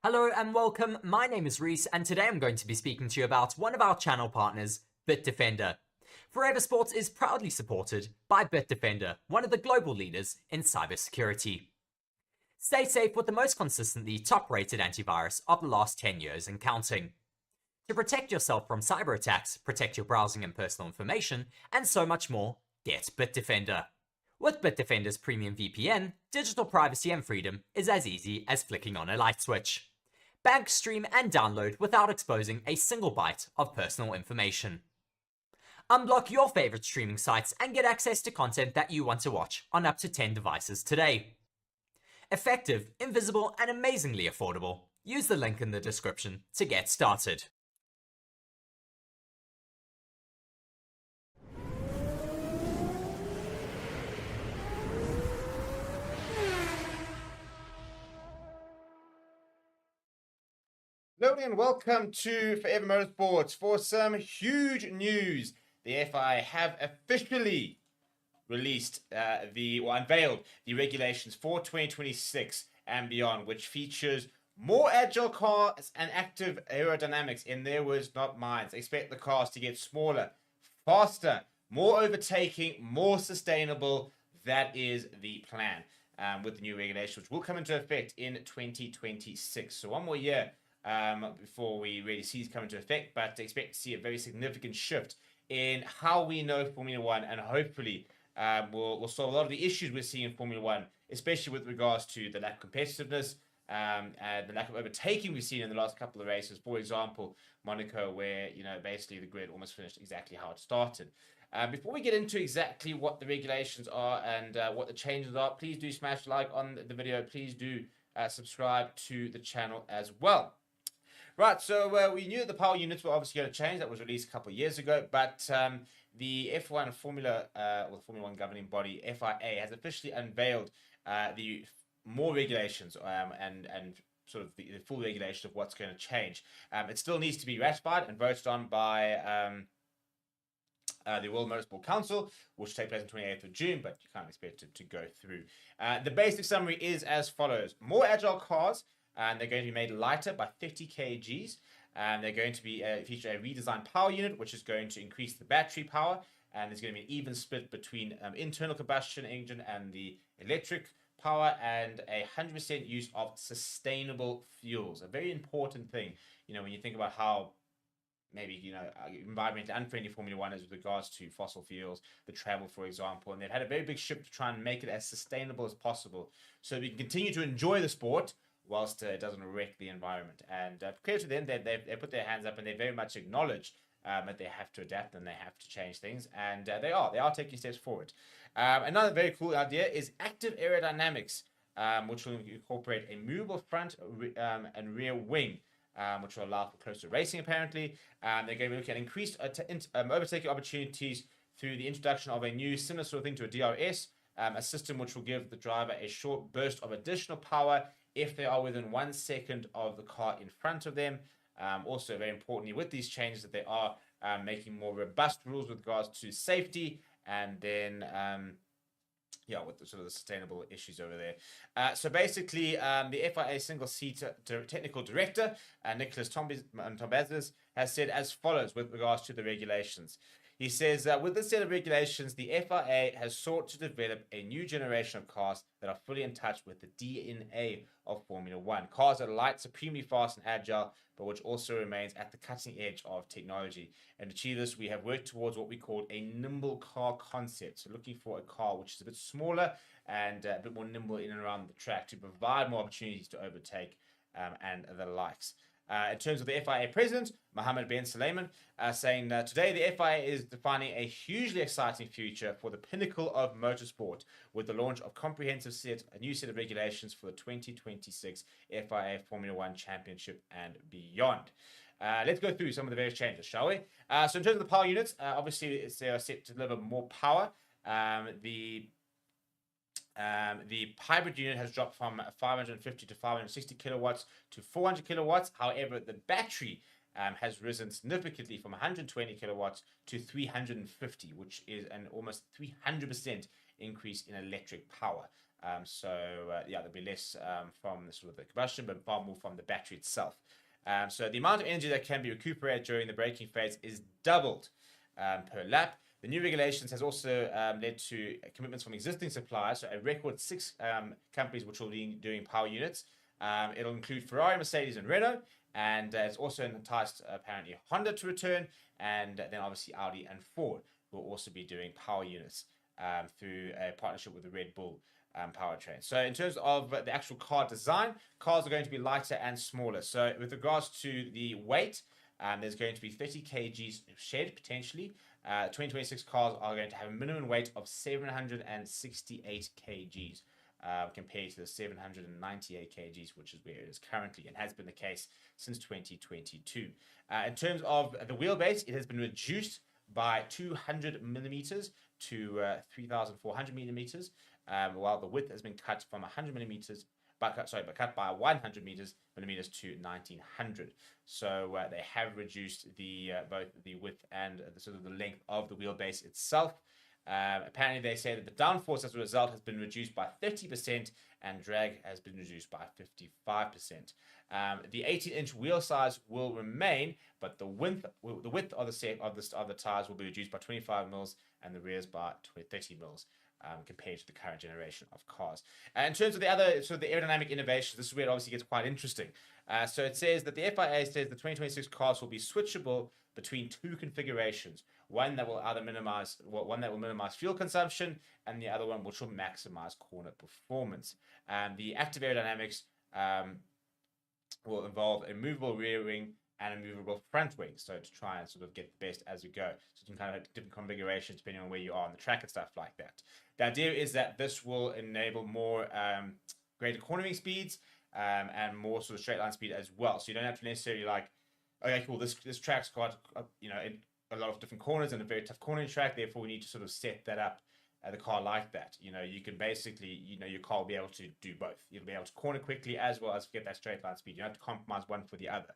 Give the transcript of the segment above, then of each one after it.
Hello and welcome, my name is Reese and today I'm going to be speaking to you about one of our channel partners, BITDEFENDER. Forever Motorsports is proudly supported by BITDEFENDER, one of the global leaders in cybersecurity. Stay safe with the most consistently top-rated antivirus of the last 10 years and counting. To protect yourself from cyber attacks, protect your browsing and personal information, and so much more, get BITDEFENDER. With BITDEFENDER's premium VPN, digital privacy and freedom is as easy as flicking on a light switch. Bank, stream, and download without exposing a single byte of personal information. Unblock your favorite streaming sites and get access to content that you want to watch on up to 10 devices today. Effective, invisible, and amazingly affordable. Use the link in the description to get started. Hello and welcome to Forever Motorsports for some huge news. The FIA have officially released unveiled the regulations for 2026 and beyond, which features more agile cars and active aerodynamics. In their words, not mine. Expect the cars to get smaller, faster, more overtaking, more sustainable. That is the plan with the new regulations, which will come into effect in 2026. So one more year before we really see it come into effect, but expect to see a very significant shift in how we know Formula One, and hopefully we'll solve a lot of the issues we're seeing in Formula One, especially with regards to the lack of competitiveness and the lack of overtaking we've seen in the last couple of races. For example, Monaco, where basically the grid almost finished exactly how it started. Before we get into exactly what the regulations are and what the changes are, please do smash like on the video. Please do subscribe to the channel as well. Right, so we knew that the power units were obviously going to change. That was released a couple of years ago, but the F1 Formula, or the Formula One governing body, FIA, has officially unveiled the more regulations and sort of the full regulation of what's going to change. It still needs to be ratified and voted on by the World Motorsport Council, which will take place on 28th of June, but you can't expect it to go through. The basic summary is as follows: more agile cars. And they're going to be made lighter by 50 kgs. And they're going to be feature a redesigned power unit, which is going to increase the battery power. And there's going to be an even split between internal combustion engine and the electric power, and 100% use of sustainable fuels. A very important thing, when you think about how maybe environmentally unfriendly Formula One is with regards to fossil fuels, the travel, for example. And they've had a very big shift to try and make it as sustainable as possible, so we can continue to enjoy the sport whilst it doesn't wreck the environment. And credit to them, they put their hands up and they very much acknowledge that they have to adapt and they have to change things, and they are taking steps forward. Another very cool idea is active aerodynamics, which will incorporate a movable front and rear wing, which will allow for closer racing apparently. They're going to be looking at increased overtaking opportunities through the introduction of a new similar sort of thing to a DRS, a system which will give the driver a short burst of additional power if they are within 1 second of the car in front of them. Also, very importantly, with these changes, that they are making more robust rules with regards to safety, and then with the sort of the sustainable issues over there. So basically, the FIA single-seat technical director, Nicholas Tombazis, has said as follows with regards to the regulations. He says, with this set of regulations, the FIA has sought to develop a new generation of cars that are fully in touch with the DNA of Formula One. Cars that are light, supremely fast and agile, but which also remains at the cutting edge of technology. And to achieve this, we have worked towards what we call a nimble car concept. So looking for a car which is a bit smaller and a bit more nimble in and around the track to provide more opportunities to overtake and the likes. In terms of the FIA president, Mohammed bin Sulayman, saying today the FIA is defining a hugely exciting future for the pinnacle of motorsport with the launch of a new set of regulations for the 2026 FIA Formula One Championship and beyond. Let's go through some of the various changes, shall we? So in terms of the power units, obviously they are set to deliver more power. The hybrid unit has dropped from 550 to 560 kilowatts to 400 kilowatts. However, the battery has risen significantly from 120 kilowatts to 350, which is an almost 300% increase in electric power. There'll be less from the sort of the combustion, but far more from the battery itself. So the amount of energy that can be recuperated during the braking phase is doubled per lap. The new regulations has also led to commitments from existing suppliers, so a record 6 companies which will be doing power units. It'll include Ferrari, Mercedes, and Renault, and it's also enticed apparently Honda to return, and then obviously Audi and Ford will also be doing power units through a partnership with the Red Bull powertrain. So in terms of the actual car design, cars are going to be lighter and smaller. So with regards to the weight, there's going to be 30 kgs shed potentially. 2026 cars are going to have a minimum weight of 768 kgs compared to the 798 kgs, which is where it is currently and has been the case since 2022. In terms of the wheelbase, it has been reduced by 200 millimeters to 3,400 millimeters, while the width has been cut from 100 millimeters, but cut by 100 millimeters to 1900. So they have reduced the both the width and the sort of the length of the wheelbase itself. Apparently, they say that the downforce as a result has been reduced by 30% and drag has been reduced by 55%. The 18-inch wheel size will remain, but the width of the tires will be reduced by 25 mils and the rears by 30 mils. Compared to the current generation of cars. In terms of the other sort of the aerodynamic innovations, this is where it obviously gets quite interesting. So it says that the FIA says the 2026 cars will be switchable between 2 configurations. One that will minimize fuel consumption, and the other one which will maximize corner performance. The active aerodynamics will involve a movable rear wing and a movable front wing, so to try and sort of get the best as we go. So you can kind of have different configurations depending on where you are on the track and stuff like that. The idea is that this will enable more greater cornering speeds and more sort of straight line speed as well. So you don't have to necessarily like, okay, cool, this track's got a lot of different corners and a very tough cornering track, therefore we need to sort of set that up the car like that. You can basically, your car will be able to do both. You'll be able to corner quickly as well as get that straight line speed. You don't have to compromise one for the other.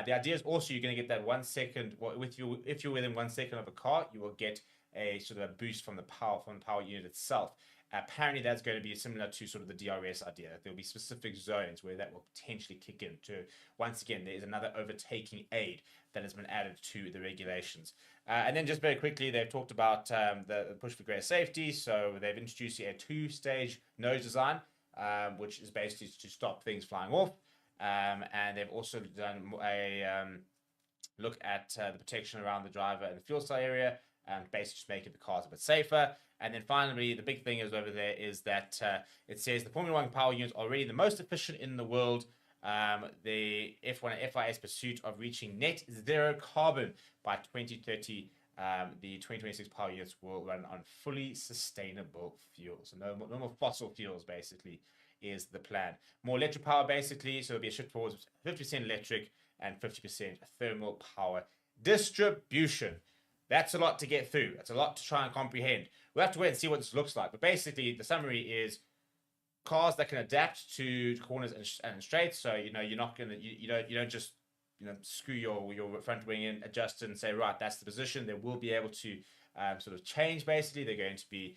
The idea is also you're going to get that 1 second. If you're within 1 second of a car, you will get a sort of a boost from the power unit itself. Apparently, that's going to be similar to sort of the DRS idea. There'll be specific zones where that will potentially kick in. Once again, there is another overtaking aid that has been added to the regulations. And then just very quickly, they've talked about the push for greater safety. So they've introduced a 2-stage nose design, which is basically to stop things flying off. And they've also done a look at the protection around the driver and the fuel cell area, and basically just making the cars a bit safer. And then finally, the big thing is over there is that it says the Formula 1 power units are already the most efficient in the world. The F1 and FIA's pursuit of reaching net zero carbon by 2030, the 2026 power units will run on fully sustainable fuels. So no more fossil fuels, basically, is the plan. More electric power, basically, so it'll be a shift towards 50% electric and 50% thermal power distribution. That's a lot to get through. That's a lot to try and comprehend. We'll have to wait and see what this looks like. But basically, the summary is cars that can adapt to corners and straights. So you're not gonna you don't just screw your front wing in, adjust it, and say right, that's the position. They will be able to sort of change. Basically, they're going to be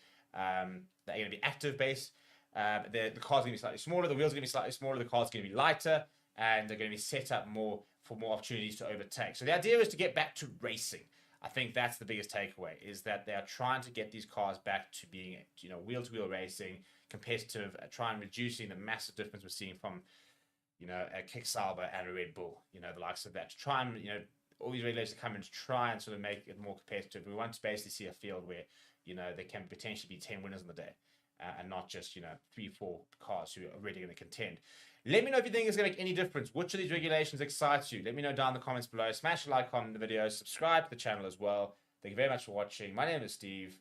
active base. The car's going to be slightly smaller. The wheels are going to be slightly smaller. The car's going to be lighter, and they're going to be set up more for more opportunities to overtake. So the idea is to get back to racing. I think that's the biggest takeaway, is that they are trying to get these cars back to being, wheel-to-wheel racing, competitive, trying reducing the massive difference we're seeing from, a Kick Sauber and a Red Bull, the likes of that. To try and, all these regulations come in to try and sort of make it more competitive. We want to basically see a field where, there can potentially be 10 winners on the day, and not just, 3-4 cars who are really going to contend. Let me know if you think it's going to make any difference. Which of these regulations excites you? Let me know down in the comments below. Smash a like on the video. Subscribe to the channel as well. Thank you very much for watching. My name is Steve.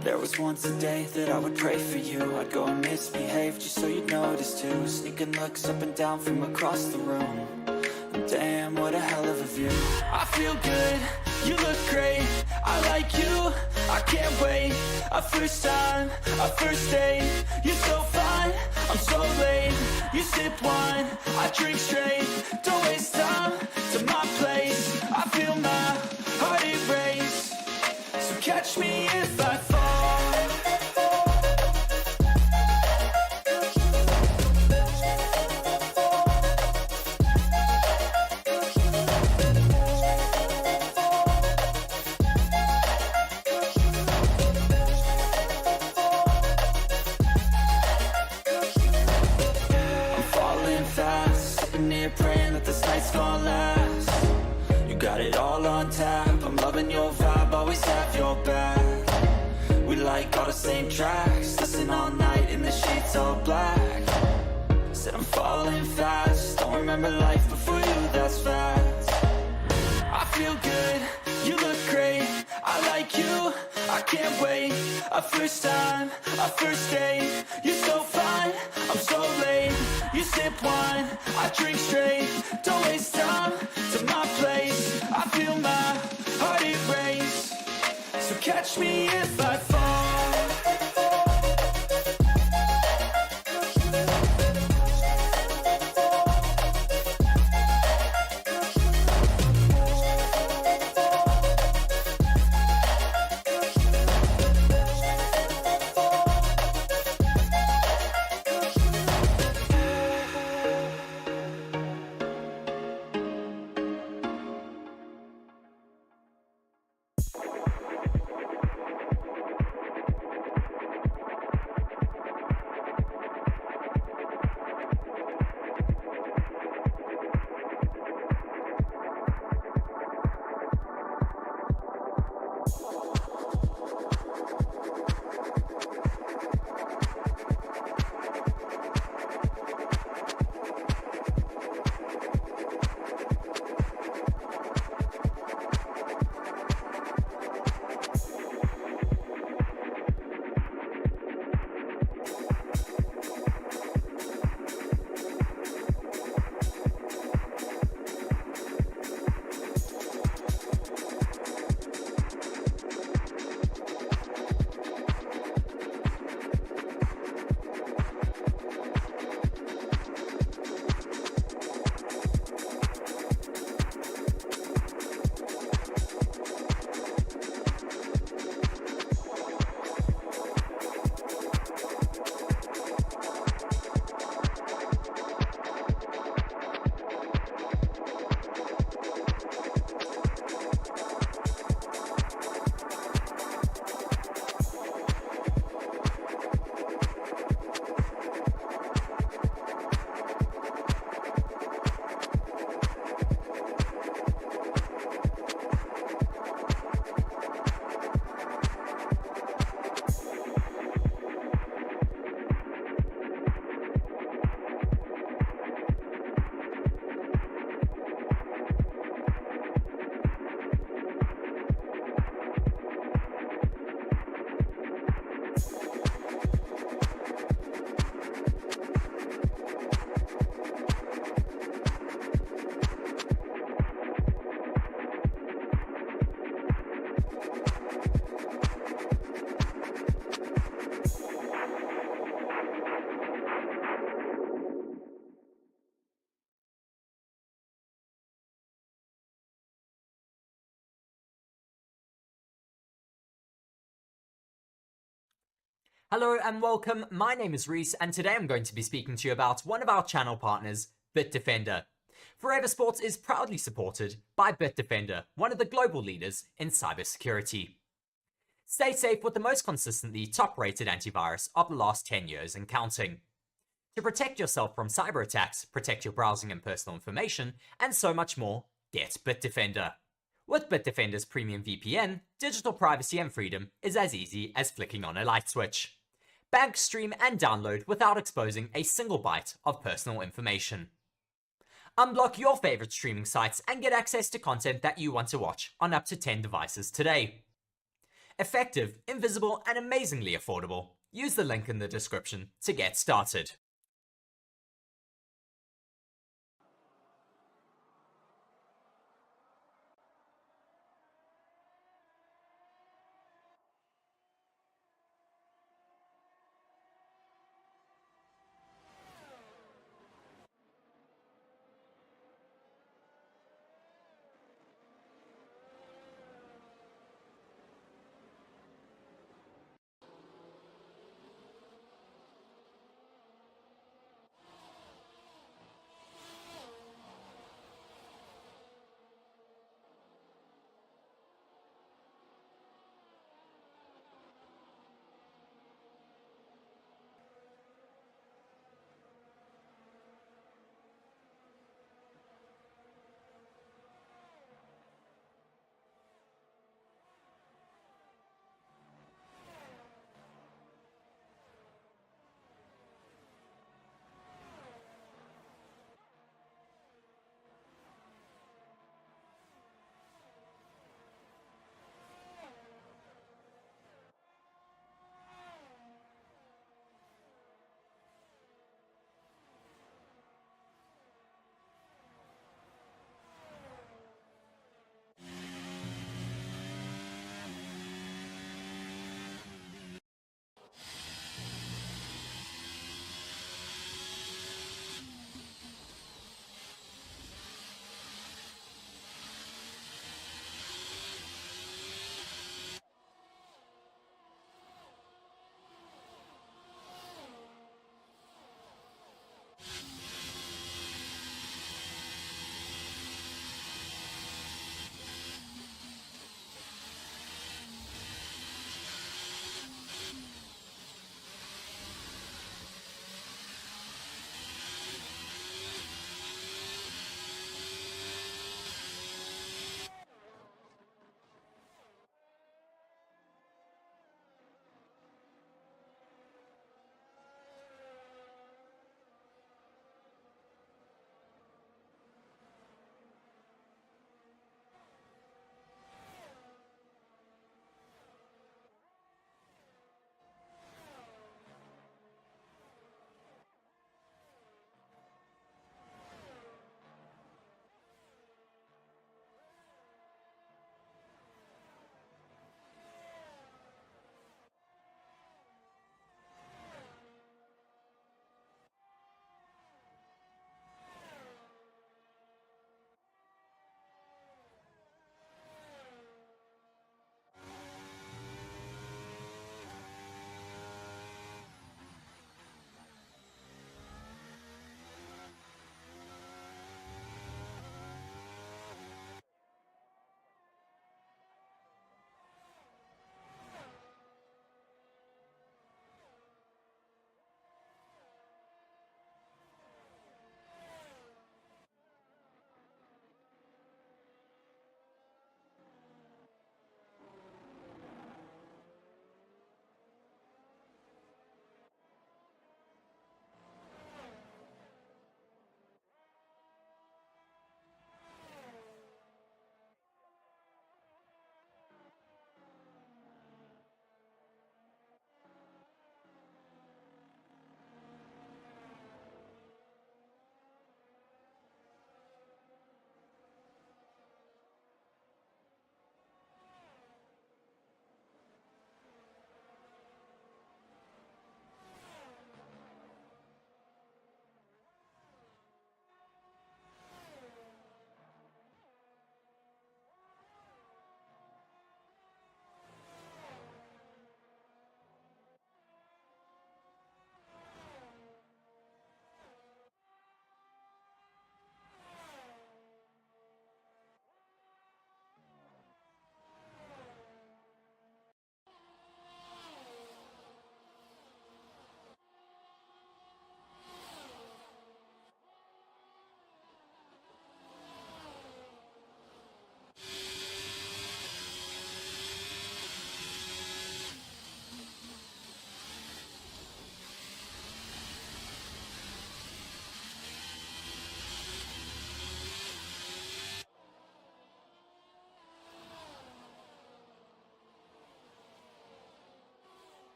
There was once a day that I would pray for you. I'd go and misbehave just so you'd notice too. Sneaking looks up and down from across the room. Damn, what a hell of a view. I feel good, you look great. I like you, I can't wait. A first time, a first date. You're so fine, I'm so late. You sip wine, I drink straight. Don't waste time to my place. I feel my heart erase. So catch me if I fall. Praying that this night's gonna last. You got it all on tap. I'm loving your vibe, always have your back. We like all the same tracks. Listen all night in the sheets all black. Said I'm falling fast. Don't remember life before you, that's facts. I feel good, you look great. I like you, I can't wait. A first time, a first date. You're so fine, I'm so late. You sip wine, I drink straight. Don't waste time to my place. I feel my heart erase. So catch me if I fall. Hello and welcome, my name is Reese and today I'm going to be speaking to you about one of our channel partners, BITDEFENDER. Forever Sports is proudly supported by BITDEFENDER, one of the global leaders in cybersecurity. Stay safe with the most consistently top-rated antivirus of the last 10 years and counting. To protect yourself from cyber attacks, protect your browsing and personal information, and so much more, get BITDEFENDER. With BITDEFENDER's premium VPN, digital privacy and freedom is as easy as flicking on a light switch. Bank, stream, and download without exposing a single byte of personal information. Unblock your favorite streaming sites and get access to content that you want to watch on up to 10 devices today. Effective, invisible, and amazingly affordable. Use the link in the description to get started.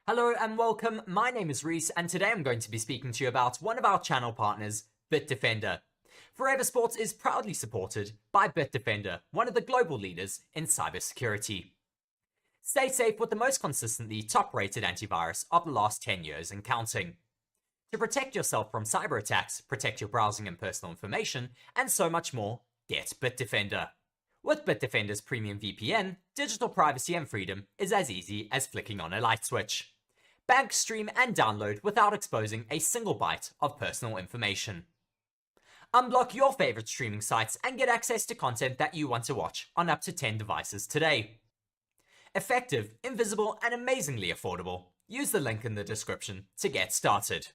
Hello and welcome, my name is Reese and today I'm going to be speaking to you about one of our channel partners, BITDEFENDER. Forever Sports is proudly supported by BITDEFENDER, one of the global leaders in cybersecurity. Stay safe with the most consistently top-rated antivirus of the last 10 years and counting. To protect yourself from cyber attacks, protect your browsing and personal information, and so much more, get BITDEFENDER. With BITDEFENDER's premium VPN, digital privacy and freedom is as easy as flicking on a light switch. Bank, stream, and download without exposing a single byte of personal information. Unblock your favorite streaming sites and get access to content that you want to watch on up to 10 devices today. Effective, invisible, and amazingly affordable. Use the link in the description to get started.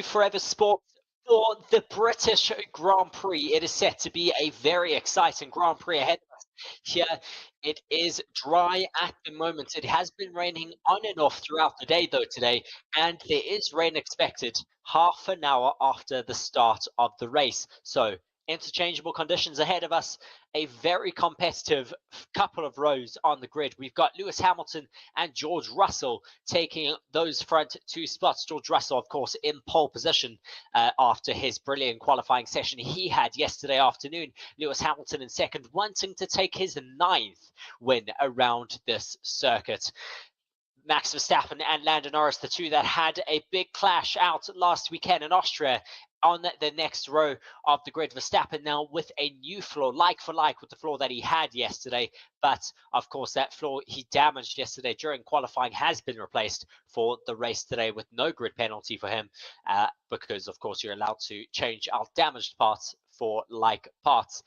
Forever Sports for the British Grand Prix. It is set to be a very exciting Grand Prix ahead of us. Here it is dry at the moment. It has been raining on and off throughout the day though today, and there is rain expected half an hour after the start of the race. So interchangeable conditions ahead of us. A very competitive couple of rows on the grid. We've got Lewis Hamilton and George Russell taking those front two spots. George Russell, of course, in pole position after his brilliant qualifying session he had yesterday afternoon. Lewis Hamilton in second, wanting to take his 9th win around this circuit. Max Verstappen and Lando Norris, the two that had a big clash out last weekend in Austria, on the next row of the grid. Verstappen now with a new floor, like for like with the floor that he had yesterday. But of course, that floor he damaged yesterday during qualifying has been replaced for the race today with no grid penalty for him, because of course you're allowed to change out damaged parts for like parts.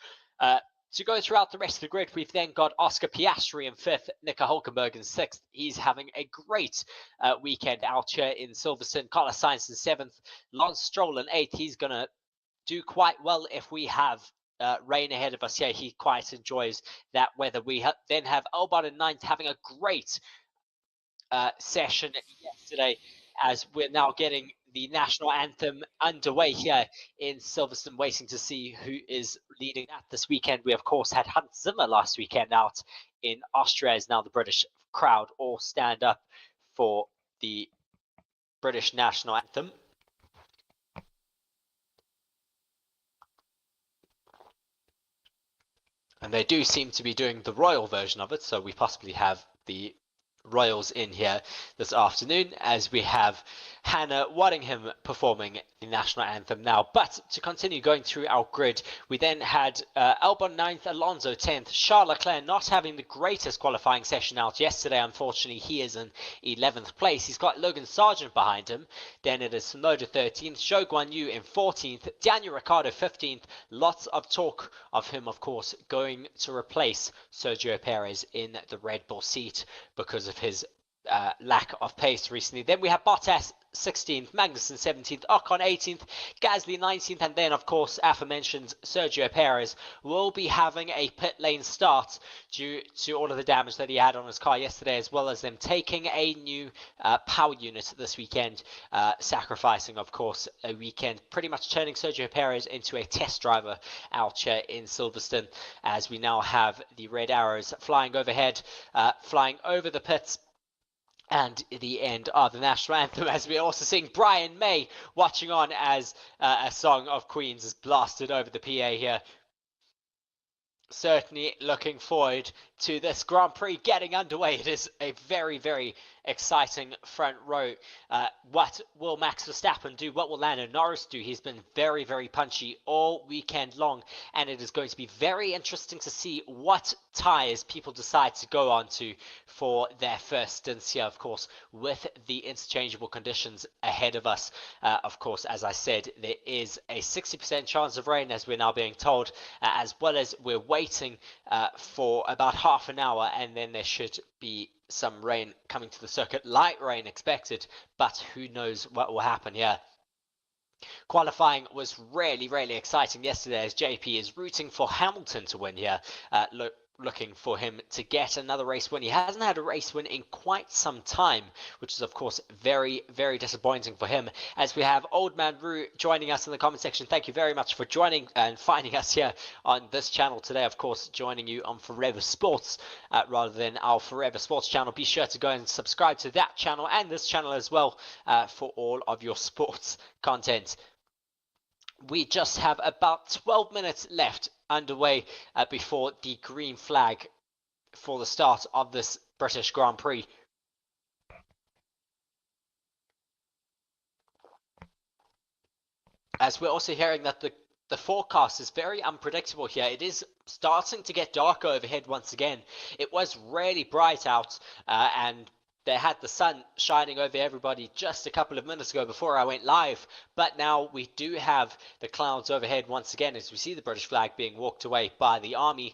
To go throughout the rest of the grid, we've then got Oscar Piastri in 5th, Nico Hulkenberg in 6th. He's having a great weekend out here in Silverstone. Carlos Sainz in 7th, Lance Stroll in 8th. He's going to do quite well if we have rain ahead of us. Yeah, he quite enjoys that weather. We then have Albon in 9th, having a great session yesterday, as we're now getting the national anthem underway here in Silverstone, waiting to see who is leading that this weekend. We, of course, had Hans Zimmer last weekend out in Austria, as now the British crowd all stand up for the British national anthem. And they do seem to be doing the royal version of it, so we possibly have the royals in here this afternoon, as we have Hannah Waddingham performing the national anthem now. But to continue going through our grid, we then had Albon 9th, Alonso 10th, Charles Leclerc not having the greatest qualifying session out yesterday. Unfortunately, he is in 11th place. He's got Logan Sargent behind him. Then it is Tsunoda 13th, Zhou Guanyu in 14th, Daniel Ricciardo 15th. Lots of talk of him, of course, going to replace Sergio Perez in the Red Bull seat because of his lack of pace recently. Then we have Bottas 16th, Magnussen 17th, Ocon 18th, Gasly 19th, and then of course aforementioned Sergio Perez will be having a pit lane start due to all of the damage that he had on his car yesterday, as well as them taking a new power unit this weekend, sacrificing of course a weekend, pretty much turning Sergio Perez into a test driver out here in Silverstone, as we now have the red arrows flying overhead, flying over the pits, and the end of the national anthem, as we're also seeing Brian May watching on as a song of Queen's is blasted over the PA here. Certainly looking forward to this Grand Prix getting underway. It is a very, very exciting front row. What will Max Verstappen do? What will Lando Norris do? He's been very, very punchy all weekend long, and it is going to be very interesting to see what tyres people decide to go on to for their first stints here, of course, with the interchangeable conditions ahead of us. Of course, as I said, there is a 60% chance of rain, as we're now being told, as well as we're waiting for about half an hour, and then there should be some rain coming to the circuit. Light rain expected, but who knows what will happen here. Qualifying was really, really exciting yesterday, as JP is rooting for Hamilton to win here. looking for him to get another race win. He hasn't had a race win in quite some time, which is of course very, very disappointing for him. As we have Old Man Roo joining us in the comment section. Thank you very much for joining and finding us here on this channel today. Of course, joining you on Forever Sports rather than our Forever Sports channel. Be sure to go and subscribe to that channel and this channel as well for all of your sports content. We just have about 12 minutes left underway before the green flag for the start of this British Grand Prix. As we're also hearing that the forecast is very unpredictable here. It is starting to get darker overhead once again. It was really bright out and they had the sun shining over everybody just a couple of minutes ago before I went live. But now we do have the clouds overhead once again as we see the British flag being walked away by the army.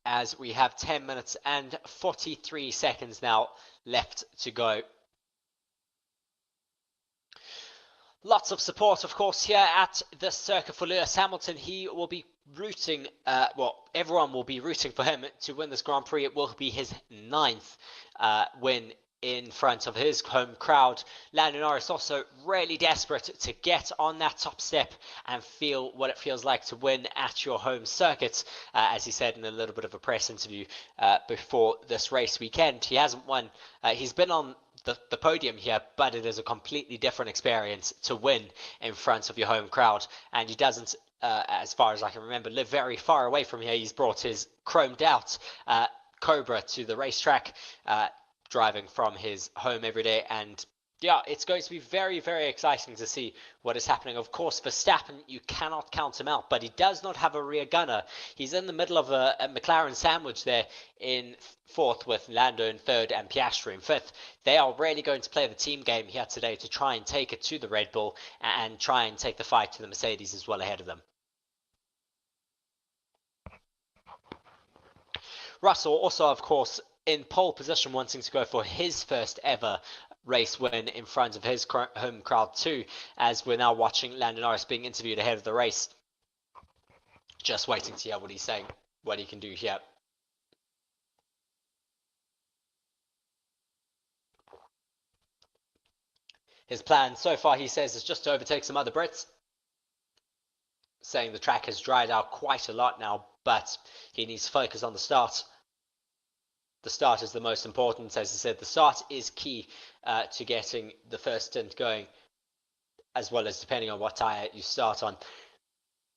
As we have 10 minutes and 43 seconds now left to go. Lots of support, of course, here at the circuit for Lewis Hamilton. He will be rooting, everyone will be rooting for him to win this Grand Prix. It will be his 9th win in front of his home crowd. Lando Norris also really desperate to get on that top step and feel what it feels like to win at your home circuit. As he said in a little bit of a press interview before this race weekend, he hasn't won. He's been on the podium here, but it is a completely different experience to win in front of your home crowd. And he doesn't, as far as I can remember, live very far away from here. He's brought his chromed out Cobra to the racetrack, driving from his home every day. And yeah, it's going to be very, very exciting to see what is happening. Of course, Verstappen, you cannot count him out, but he does not have a rear gunner. He's in the middle of a McLaren sandwich there in 4th with Lando in 3rd and Piastri in 5th. They are really going to play the team game here today to try and take it to the Red Bull and try and take the fight to the Mercedes as well ahead of them. Russell also, of course, in pole position, wanting to go for his first ever race win in front of his home crowd too, as we're now watching Lando Norris being interviewed ahead of the race. Just waiting to hear what he's saying, what he can do here. His plan so far, he says, is just to overtake some other Brits, saying the track has dried out quite a lot now, but he needs to focus on the start. The start is the most important. As I said, the start is key to getting the first stint going, as well as depending on what tyre you start on.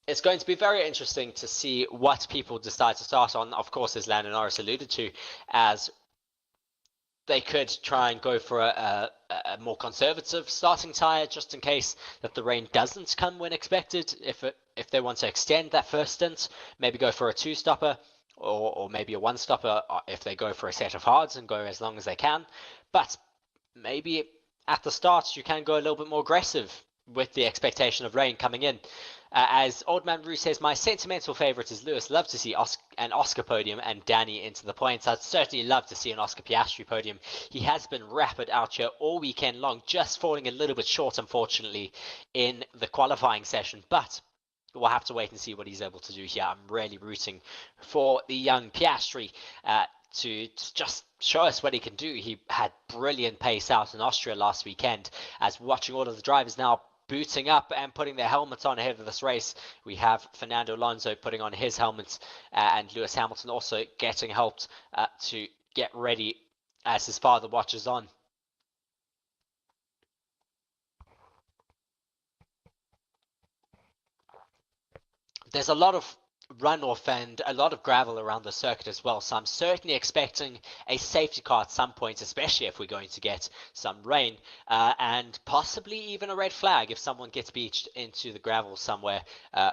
It's going to be very interesting to see what people decide to start on. Of course, as Lando Norris alluded to, as they could try and go for a more conservative starting tyre, just in case that the rain doesn't come when expected. If they want to extend that first stint, maybe go for a 2-stopper. Or maybe a 1-stopper if they go for a set of hards and go as long as they can. But maybe at the start you can go a little bit more aggressive with the expectation of rain coming in. As Old Man Roo says, my sentimental favourite is Lewis. Love to see an Oscar podium and Danny into the points. I'd certainly love to see an Oscar Piastri podium. He has been rapid out here all weekend long, just falling a little bit short, unfortunately, in the qualifying session. But we'll have to wait and see what he's able to do here. I'm really rooting for the young Piastri to just show us what he can do. He had brilliant pace out in Austria last weekend. As we're watching all of the drivers now booting up and putting their helmets on ahead of this race, we have Fernando Alonso putting on his helmet and Lewis Hamilton also getting helped to get ready as his father watches on. There's a lot of runoff and a lot of gravel around the circuit as well, so I'm certainly expecting a safety car at some point, especially if we're going to get some rain, and possibly even a red flag if someone gets beached into the gravel somewhere,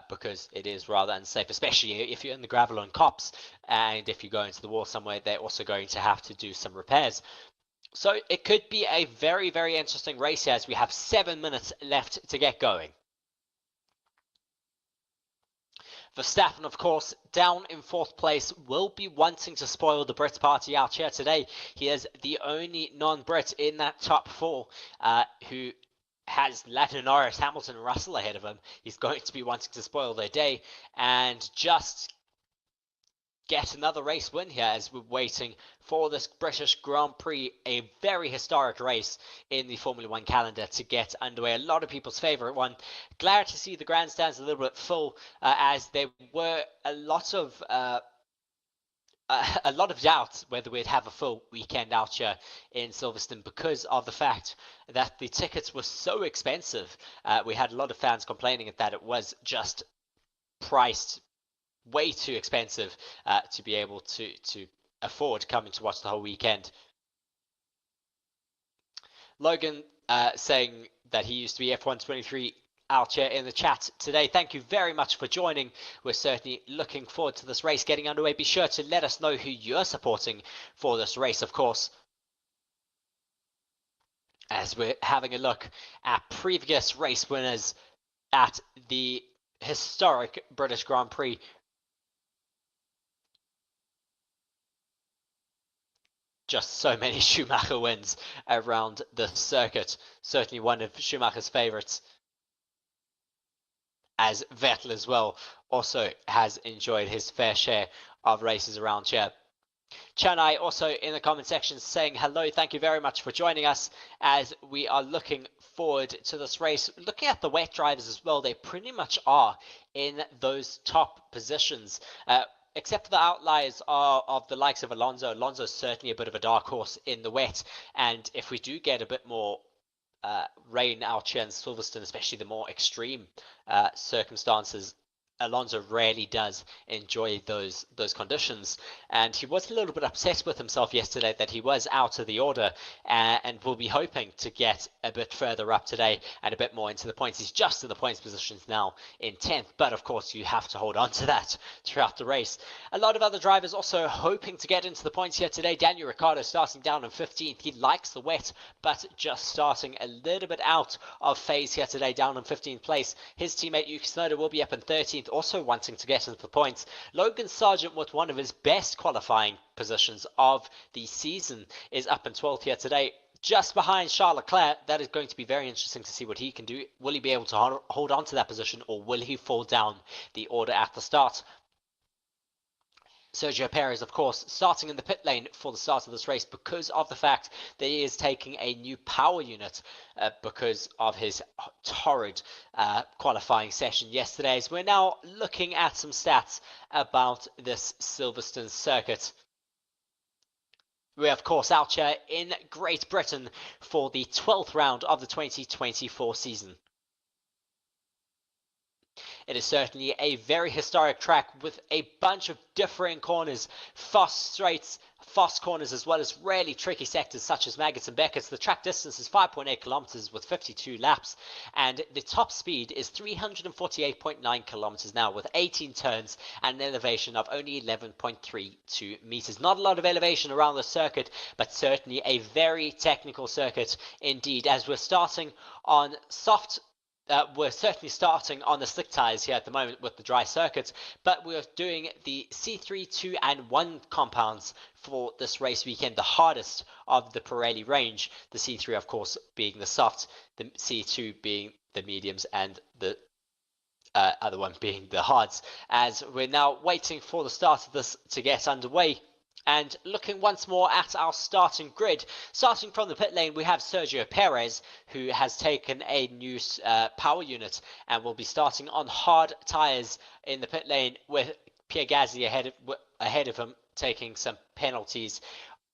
because it is rather unsafe, especially if you're in the gravel on cops, and if you go into the wall somewhere, they're also going to have to do some repairs. So it could be a very, very interesting race here as we have 7 minutes left to get going. Verstappen, of course, down in 4th place, will be wanting to spoil the Brit party out here today. He is the only non-Brit in that top 4 who has Lando Norris, Hamilton, and Russell ahead of him. He's going to be wanting to spoil their day and just get another race win here as we're waiting for this British Grand Prix, a very historic race in the Formula One calendar to get underway. A lot of people's favourite one. Glad to see the grandstands a little bit full, as there were a lot of doubt whether we'd have a full weekend out here in Silverstone because of the fact that the tickets were so expensive. We had a lot of fans complaining that it was just priced way too expensive to be able to afford coming to watch the whole weekend. Logan saying that he used to be F1 23 out here in the chat today. Thank you very much for joining. We're certainly looking forward to this race getting underway. Be sure to let us know who you're supporting for this race, of course, as we're having a look at previous race winners at the historic British Grand Prix. Just so many Schumacher wins around the circuit. Certainly one of Schumacher's favourites, as Vettel as well also has enjoyed his fair share of races around here. Chanai also in the comment section saying hello. Thank you very much for joining us as we are looking forward to this race. Looking at the wet drivers as well, they pretty much are in those top positions. Except for the outliers are of the likes of Alonso. Alonso's certainly a bit of a dark horse in the wet. And if we do get a bit more rain out here in Silverstone, especially the more extreme circumstances, Alonso rarely does enjoy those conditions, and he was a little bit upset with himself yesterday that he was out of the order, and will be hoping to get a bit further up today and a bit more into the points. He's just in the points positions now in 10th, but of course you have to hold on to that throughout the race. A lot of other drivers also hoping to get into the points here today. Daniel Ricciardo starting down in 15th. He likes the wet, but just starting a little bit out of phase here today, down in 15th place. His teammate Yuki Tsunoda will be up in 13th, also wanting to get into the points. Logan Sargent, with one of his best qualifying positions of the season, is up in 12th here today, just behind Charles Leclerc. That is going to be very interesting to see what he can do. Will he be able to hold on to that position, or will he fall down the order at the start? Sergio Perez, of course, starting in the pit lane for the start of this race because of the fact that he is taking a new power unit because of his torrid qualifying session yesterday. So we're now looking at some stats about this Silverstone circuit. We're, of course, out here in Great Britain for the 12th round of the 2024 season. It is certainly a very historic track with a bunch of differing corners, fast straights, fast corners, as well as really tricky sectors such as Maggots and Beckett's. The track distance is 5.8 kilometers with 52 laps, and the top speed is 348.9 kilometers now with 18 turns and an elevation of only 11.32 meters. Not a lot of elevation around the circuit, but certainly a very technical circuit indeed, as we're starting on soft. We're certainly starting on the slick tyres here at the moment with the dry circuit, but we're doing the C3, 2 and 1 compounds for this race weekend, the hardest of the Pirelli range. The C3, of course, being the soft, the C2 being the mediums, and the other one being the hards, as we're now waiting for the start of this to get underway. And looking once more at our starting grid, starting from the pit lane, we have Sergio Perez, who has taken a new power unit and will be starting on hard tyres in the pit lane, with Pierre Gasly ahead of him taking some penalties.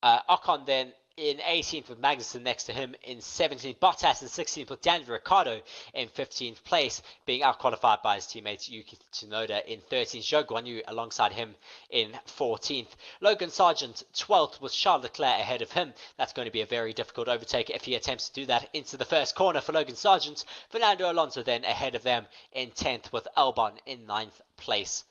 Ocon then in 18th with Magnussen next to him in 17th, Bottas in 16th with Daniel Ricciardo in 15th place, being out-qualified by his teammate Yuki Tsunoda in 13th, Zhou Guanyu alongside him in 14th. Logan Sargent 12th with Charles Leclerc ahead of him. That's going to be a very difficult overtake if he attempts to do that into the first corner for Logan Sargent. Fernando Alonso then ahead of them in 10th with Albon in 9th place.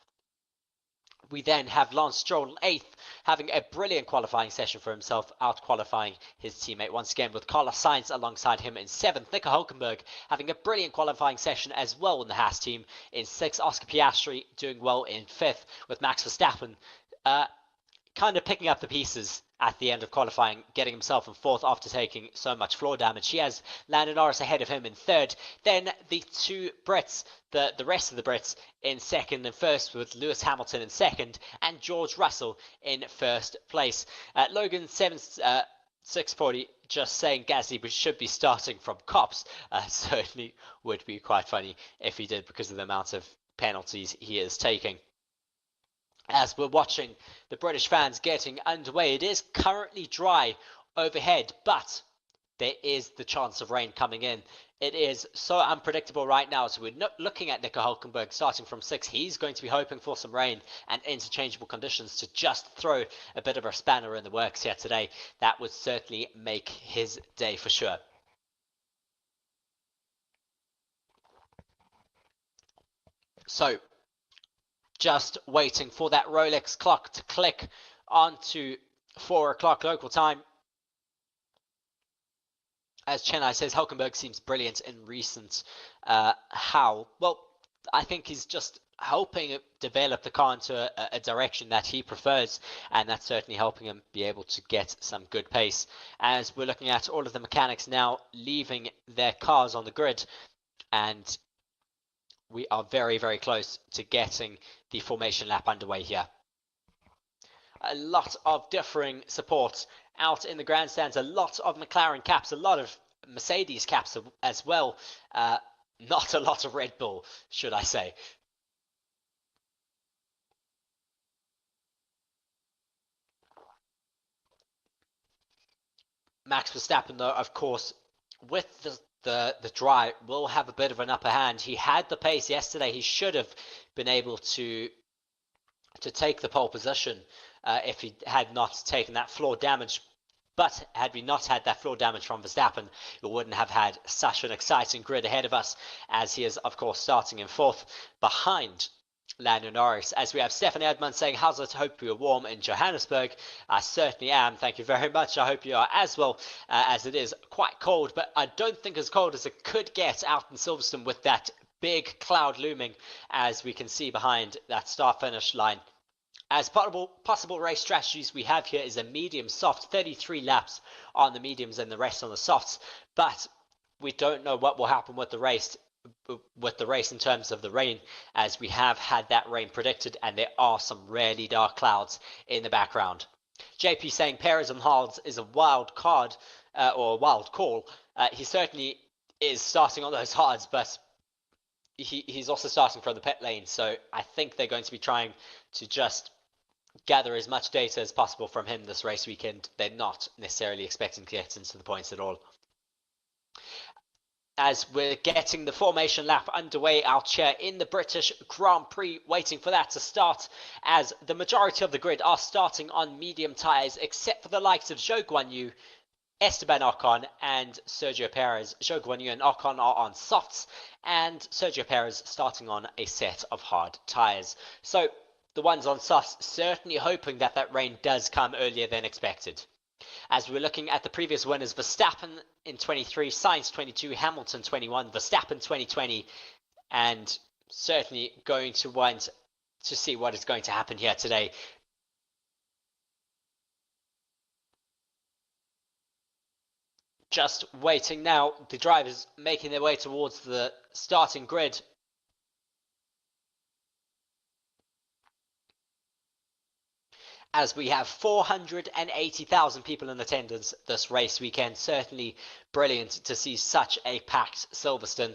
We then have Lance Stroll 8th, having a brilliant qualifying session for himself, out-qualifying his teammate once again with Carlos Sainz alongside him in 7th. Nico Hülkenberg having a brilliant qualifying session as well in the Haas team in 6th. Oscar Piastri doing well in 5th with Max Verstappen kind of picking up the pieces at the end of qualifying, getting himself in fourth after taking so much floor damage. He has Lando Norris ahead of him in third. Then the two Brits, the rest of the Brits, in second and first, with Lewis Hamilton in second and George Russell in first place. Logan 640 just saying Gasly should be starting from cops. Certainly would be quite funny if he did, because of the amount of penalties he is taking. As we're watching the British fans getting underway, it is currently dry overhead, but there is the chance of rain coming in. It is so unpredictable right now. So we're not looking at Nico Hülkenberg starting from 6. He's going to be hoping for some rain and interchangeable conditions to just throw a bit of a spanner in the works here today. That would certainly make his day for sure. So just waiting for that Rolex clock to click onto 4 o'clock local time. As Chennai says, Hülkenberg seems brilliant in recent. How? Well, I think he's just helping develop the car into a direction that he prefers, and that's certainly helping him be able to get some good pace. As we're looking at all of the mechanics now leaving their cars on the grid, and we are very, very close to getting the formation lap underway here. A lot of differing support out in the grandstands, a lot of McLaren caps, a lot of Mercedes caps as well. Not a lot of Red Bull, should I say. Max Verstappen, though, of course, with the dry, will have a bit of an upper hand. He had the pace yesterday. He should have been able to take the pole position if he had not taken that floor damage. But had we not had that floor damage from Verstappen, we wouldn't have had such an exciting grid ahead of us, as he is, of course, starting in fourth behind Lando Norris. As we have Stefan Edmund saying, how's it? Hope you're warm in Johannesburg. I certainly am. Thank you very much. I hope you are as well, as it is quite cold, but I don't think as cold as it could get out in Silverstone with that big cloud looming, as we can see behind that start-finish line. As possible race strategies we have here is a medium soft, 33 laps on the mediums and the rest on the softs, but we don't know what will happen with the race in terms of the rain, as we have had that rain predicted and there are some really dark clouds in the background. JP saying Perez on hards is a wild card or a wild call. He certainly is starting on those hards, but he's also starting from the pit lane, so I think they're going to be trying to just gather as much data as possible from him this race weekend. They're not necessarily expecting to get into the points at all. As we're getting the formation lap underway out here in the British Grand Prix, waiting for that to start, as the majority of the grid are starting on medium tyres, except for the likes of Zhou Guanyu, Esteban Ocon and Sergio Perez. Zhou Guanyu and Ocon are on softs, and Sergio Perez starting on a set of hard tyres. So the ones on softs certainly hoping that that rain does come earlier than expected. As we're looking at the previous winners, Verstappen in 23, Sainz 22, Hamilton 21, Verstappen 2020, and certainly going to want to see what is going to happen here today. Just waiting now, the drivers making their way towards the starting grid. As we have 480,000 people in attendance this race weekend. Certainly brilliant to see such a packed Silverstone.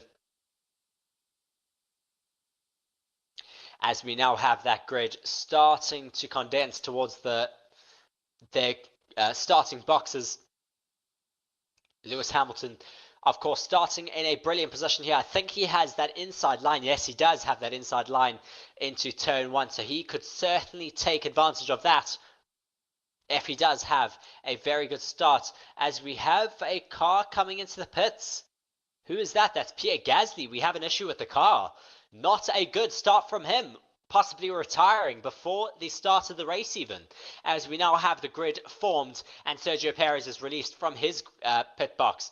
As we now have that grid starting to condense towards their starting boxes. Lewis Hamilton, of course, starting in a brilliant position here. I think he has that inside line. Yes, he does have that inside line into turn 1. So he could certainly take advantage of that if he does have a very good start. As we have a car coming into the pits. Who is that? That's Pierre Gasly. We have an issue with the car. Not a good start from him. Possibly retiring before the start of the race even, as we now have the grid formed and Sergio Perez is released from his pit box.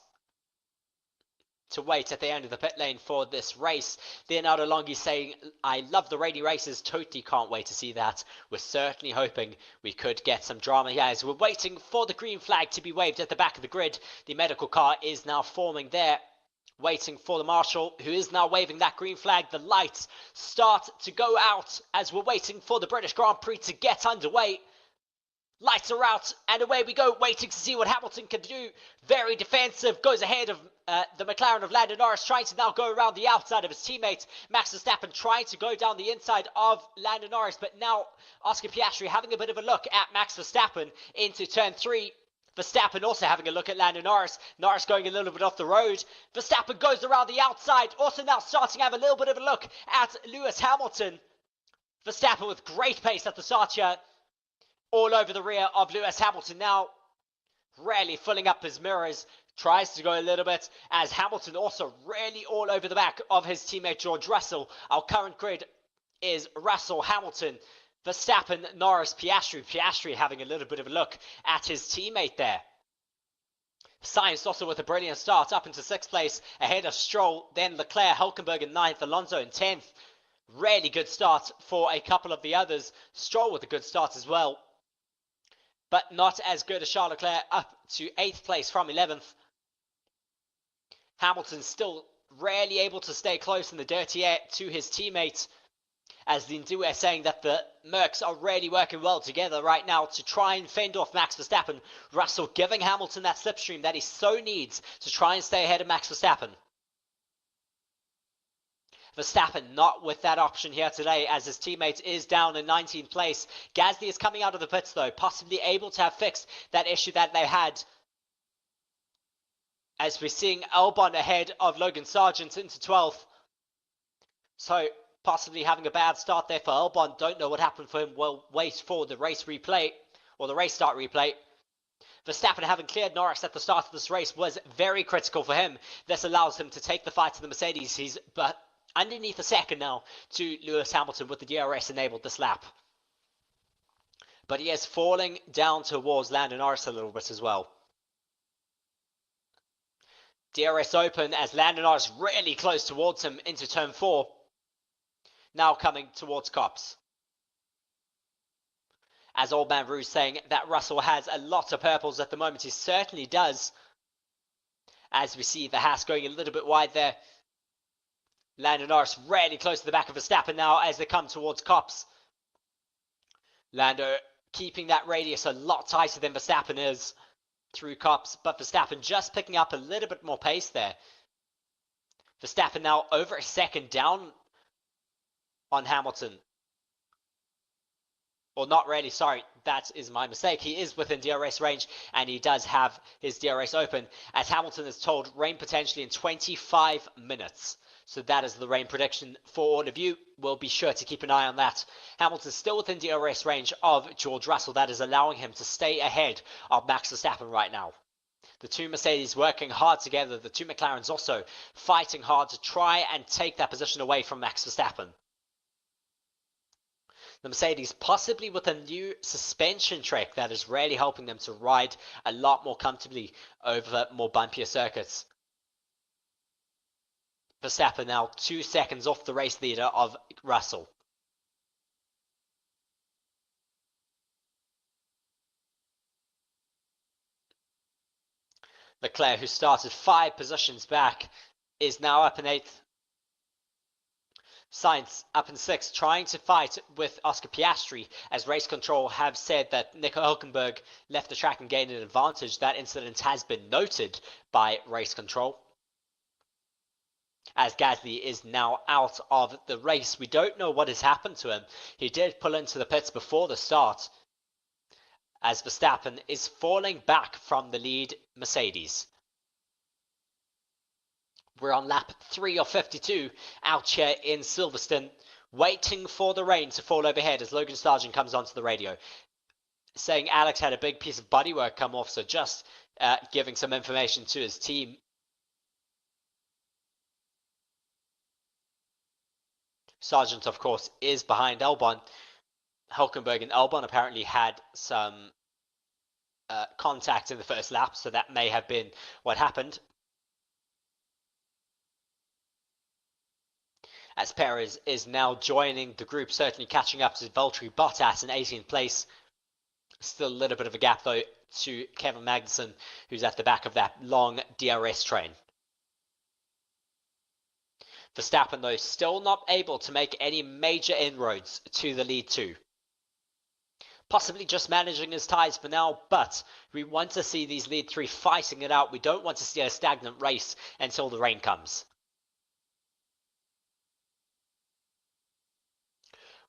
to wait at the end of the pit lane for this race. Leonardo Longhi saying, I love the rainy races, totally can't wait to see that. We're certainly hoping we could get some drama here as we're waiting for the green flag to be waved at the back of the grid. The medical car is now forming there, waiting for the marshal, who is now waving that green flag. The lights start to go out as we're waiting for the British Grand Prix to get underway. Lights are out, and away we go, waiting to see what Hamilton can do. Very defensive, goes ahead of the McLaren of Lando Norris, trying to now go around the outside of his teammate. Max Verstappen trying to go down the inside of Lando Norris, but now Oscar Piastri having a bit of a look at Max Verstappen into turn 3. Verstappen also having a look at Lando Norris. Norris going a little bit off the road. Verstappen goes around the outside, also now starting to have a little bit of a look at Lewis Hamilton. Verstappen with great pace at the start here, all over the rear of Lewis Hamilton now, really filling up his mirrors, tries to go a little bit, as Hamilton also really all over the back of his teammate George Russell. Our current grid is Russell, Hamilton, Verstappen, Norris, Piastri. Piastri having a little bit of a look at his teammate there. Sainz also with a brilliant start up into 6th place, ahead of Stroll, then Leclerc, Hülkenberg in 9th, Alonso in 10th. Really good start for a couple of the others. Stroll with a good start as well, but not as good as Charles Leclerc, up to 8th place from 11th. Hamilton still rarely able to stay close in the dirty air to his teammate, as the Ndu are saying that the Mercs are really working well together right now to try and fend off Max Verstappen. Russell giving Hamilton that slipstream that he so needs to try and stay ahead of Max Verstappen. Verstappen not with that option here today, as his teammate is down in 19th place. Gasly is coming out of the pits though, possibly able to have fixed that issue that they had, as we're seeing Albon ahead of Logan Sargent into 12th. So possibly having a bad start there for Albon. Don't know what happened for him. We'll wait for the race replay, or the race start replay. Verstappen having cleared Norris at the start of this race was very critical for him. This allows him to take the fight to the Mercedes. He's underneath a second now to Lewis Hamilton with the DRS enabled this lap. But he is falling down towards Lando Norris a little bit as well. DRS open as Lando Norris really close towards him into turn 4. Now coming towards Cops. As Old Man Rouge saying that Russell has a lot of purples at the moment. He certainly does. As we see the Haas going a little bit wide there. Lando Norris really close to the back of Verstappen now as they come towards Cops. Lando keeping that radius a lot tighter than Verstappen is through Cops, but Verstappen just picking up a little bit more pace there. Verstappen now over a second down on Hamilton. Or not really, sorry, that is my mistake. He is within DRS range and he does have his DRS open, as Hamilton is told rain potentially in 25 minutes. So that is the rain prediction for all of you. We'll be sure to keep an eye on that. Hamilton's still within DRS range of George Russell. That is allowing him to stay ahead of Max Verstappen right now. The two Mercedes working hard together. The two McLarens also fighting hard to try and take that position away from Max Verstappen. The Mercedes possibly with a new suspension trick that is really helping them to ride a lot more comfortably over more bumpier circuits. Verstappen now 2 seconds off the race leader of Russell. Leclerc, who started 5 positions back, is now up in 8th. Sainz up in 6th, trying to fight with Oscar Piastri, as race control have said that Nico Hülkenberg left the track and gained an advantage. That incident has been noted by race control. As Gasly is now out of the race, we don't know what has happened to him. He did pull into the pits before the start, as Verstappen is falling back from the lead Mercedes. We're on lap 3 of 52 out here in Silverstone, waiting for the rain to fall overhead as Logan Sargent comes onto the radio, saying Alex had a big piece of bodywork come off, so just giving some information to his team. Sargent, of course, is behind Albon. Hülkenberg and Albon apparently had some contact in the first lap, so that may have been what happened. as Perez is now joining the group, certainly catching up to Valtteri Bottas in 18th place. Still a little bit of a gap though to Kevin Magnussen, who's at the back of that long DRS train. Verstappen though still not able to make any major inroads to the lead 2. Possibly just managing his tyres for now, but we want to see these lead 3 fighting it out. We don't want to see a stagnant race until the rain comes.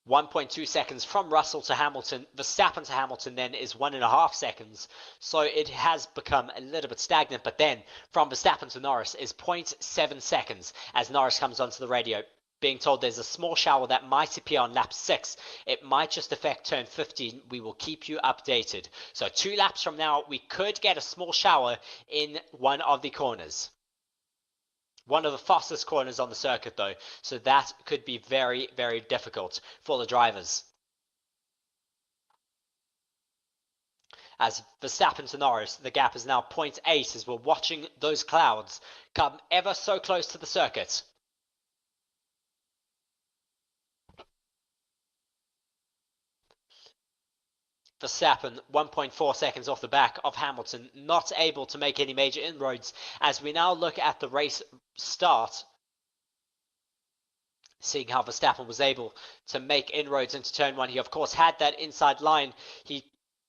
1.2 seconds from Russell to Hamilton. Verstappen to Hamilton then is 1.5 seconds. So it has become a little bit stagnant. But then from Verstappen to Norris is 0.7 seconds as Norris comes onto the radio, being told there's a small shower that might appear on lap 6. It might just affect turn 15. We will keep you updated. So 2 laps from now, we could get a small shower in one of the corners. One of the fastest corners on the circuit though, so that could be very, very difficult for the drivers. As Verstappen to Norris, the gap is now 0.8 as we're watching those clouds come ever so close to the circuit. Verstappen 1.4 seconds off the back of Hamilton, not able to make any major inroads as we now look at the race start. Seeing how Verstappen was able to make inroads into turn 1. He of course had that inside line. He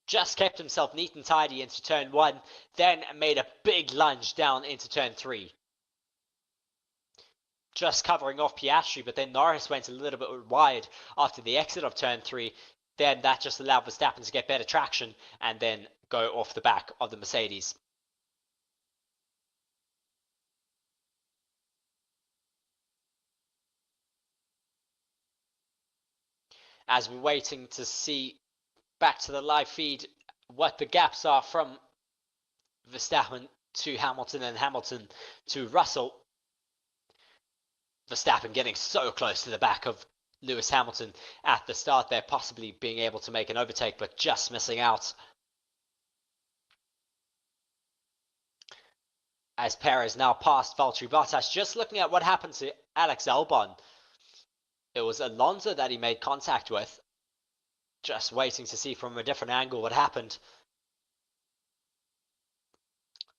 just kept himself neat and tidy into turn 1, then made a big lunge down into turn 3. Just covering off Piastri, but then Norris went a little bit wide after the exit of turn 3. Then that just allowed Verstappen to get better traction and then go off the back of the Mercedes. As we're waiting to see back to the live feed what the gaps are from Verstappen to Hamilton and Hamilton to Russell. Verstappen getting so close to the back of Lewis Hamilton at the start there, possibly being able to make an overtake, but just missing out. As Perez now passed Valtteri Bottas, just looking at what happened to Alex Albon. It was Alonso that he made contact with. Just waiting to see from a different angle what happened.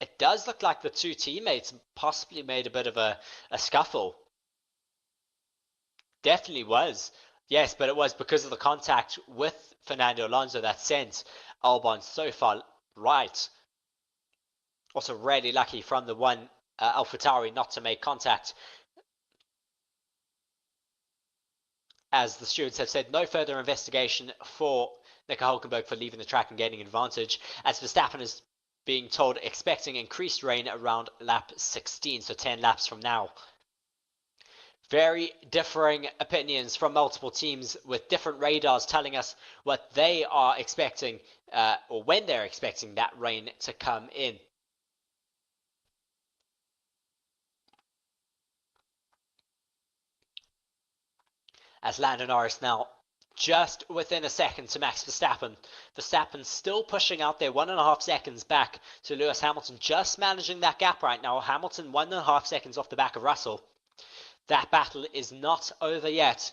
It does look like the 2 teammates possibly made a bit of a scuffle. Definitely was. Yes, but it was because of the contact with Fernando Alonso that sent Albon so far right. Also really lucky from the one AlphaTauri not to make contact. As the stewards have said, no further investigation for Nico Hülkenberg for leaving the track and gaining advantage. As Verstappen is being told expecting increased rain around lap 16, so 10 laps from now. Very differing opinions from multiple teams with different radars telling us what they are expecting or when they're expecting that rain to come in. As Lando Norris now just within a second to Max Verstappen. Verstappen still pushing out there 1.5 seconds back to Lewis Hamilton, just managing that gap right now. Hamilton 1.5 seconds off the back of Russell. That battle is not over yet.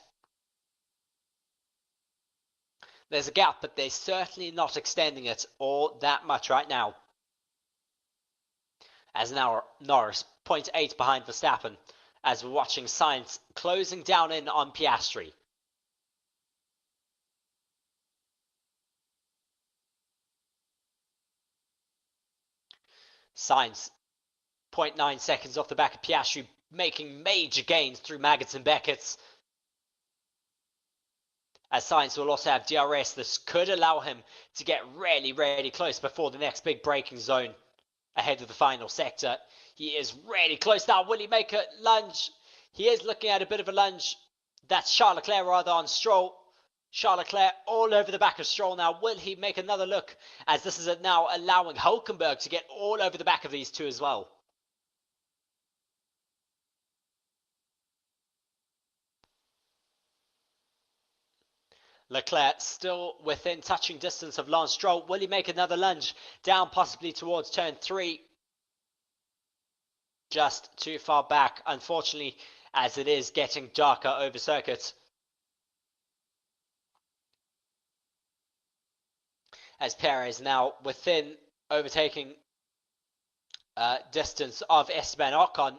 There's a gap, but they're certainly not extending it all that much right now. As now Norris 0.8 behind Verstappen, as we're watching Sainz closing down in on Piastri. Sainz 0.9 seconds off the back of Piastri, making major gains through Maggots and Beckett's. As Sainz will also have DRS, this could allow him to get really, really close before the next big braking zone ahead of the final sector. He is really close now. Will he make a lunge? He is looking at a bit of a lunge. That's Charles Leclerc rather on Stroll. Charles Leclerc all over the back of Stroll now. Will he make another look? As this is now allowing Hülkenberg to get all over the back of these two as well. Leclerc still within touching distance of Lance Stroll. Will he make another lunge down possibly towards turn 3? Just too far back. Unfortunately, as it is getting darker over circuit. As Perez now within overtaking distance of Esteban Ocon.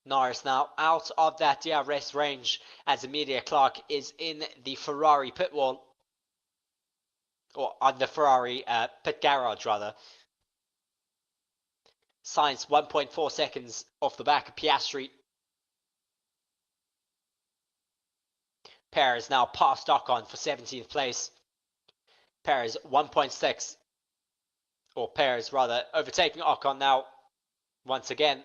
Norris now out of that DRS range as Emilia Clarke is in the Ferrari pit wall. Or on the Ferrari pit garage, rather. Sainz 1.4 seconds off the back of Piastri. Perez now past Ocon for 17th place. Perez 1.6. Or Perez, rather, overtaking Ocon now once again.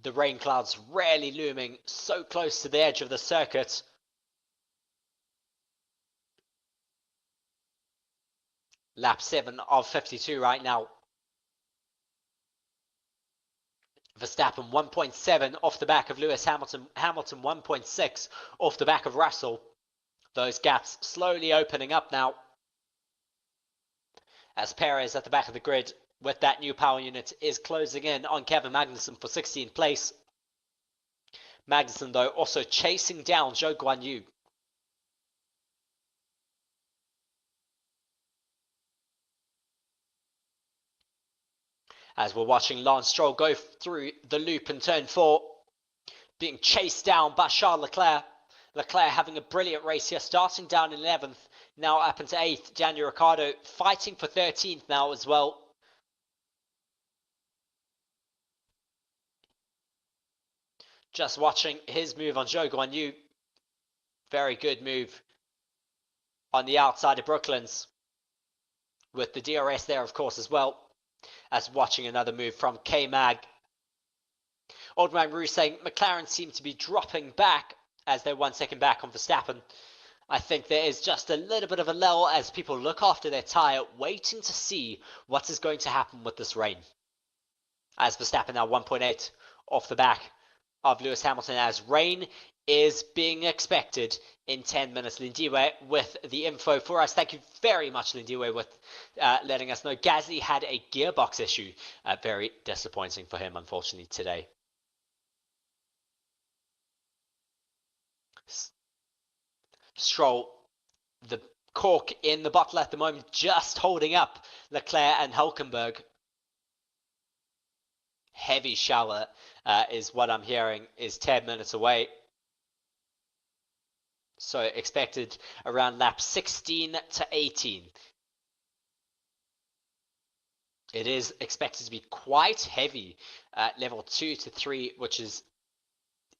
The rain clouds rarely looming so close to the edge of the circuit. Lap 7 of 52 right now. Verstappen 1.7 off the back of Lewis Hamilton. Hamilton 1.6 off the back of Russell. Those gaps slowly opening up now. As Perez at the back of the grid with that new power unit is closing in on Kevin Magnussen for 16th place. Magnussen, though, also chasing down Zhou Guanyu. As we're watching Lance Stroll go through the loop in turn 4, being chased down by Charles Leclerc. Leclerc having a brilliant race here, starting down in 11th, now up into 8th. Daniel Ricciardo fighting for 13th now as well. Just watching his move on Zhou Guanyu. Very good move on the outside of Brooklands. With the DRS there, of course, as well. As watching another move from K-Mag. Old Man Roo saying McLaren seem to be dropping back as they're 1 second back on Verstappen. I think there is just a little bit of a lull as people look after their tyre, waiting to see what is going to happen with this rain. As Verstappen now 1.8 off the back of Lewis Hamilton, as rain is being expected in 10 minutes. Lindiwe with the info for us. Thank you very much, Lindiwe, with letting us know. Gasly had a gearbox issue. Very disappointing for him, unfortunately, today. Stroll, the cork in the bottle at the moment, just holding up Leclerc and Hülkenberg. Heavy shower is what I'm hearing is 10 minutes away. So expected around lap 16 to 18. It is expected to be quite heavy at level 2 to 3, which is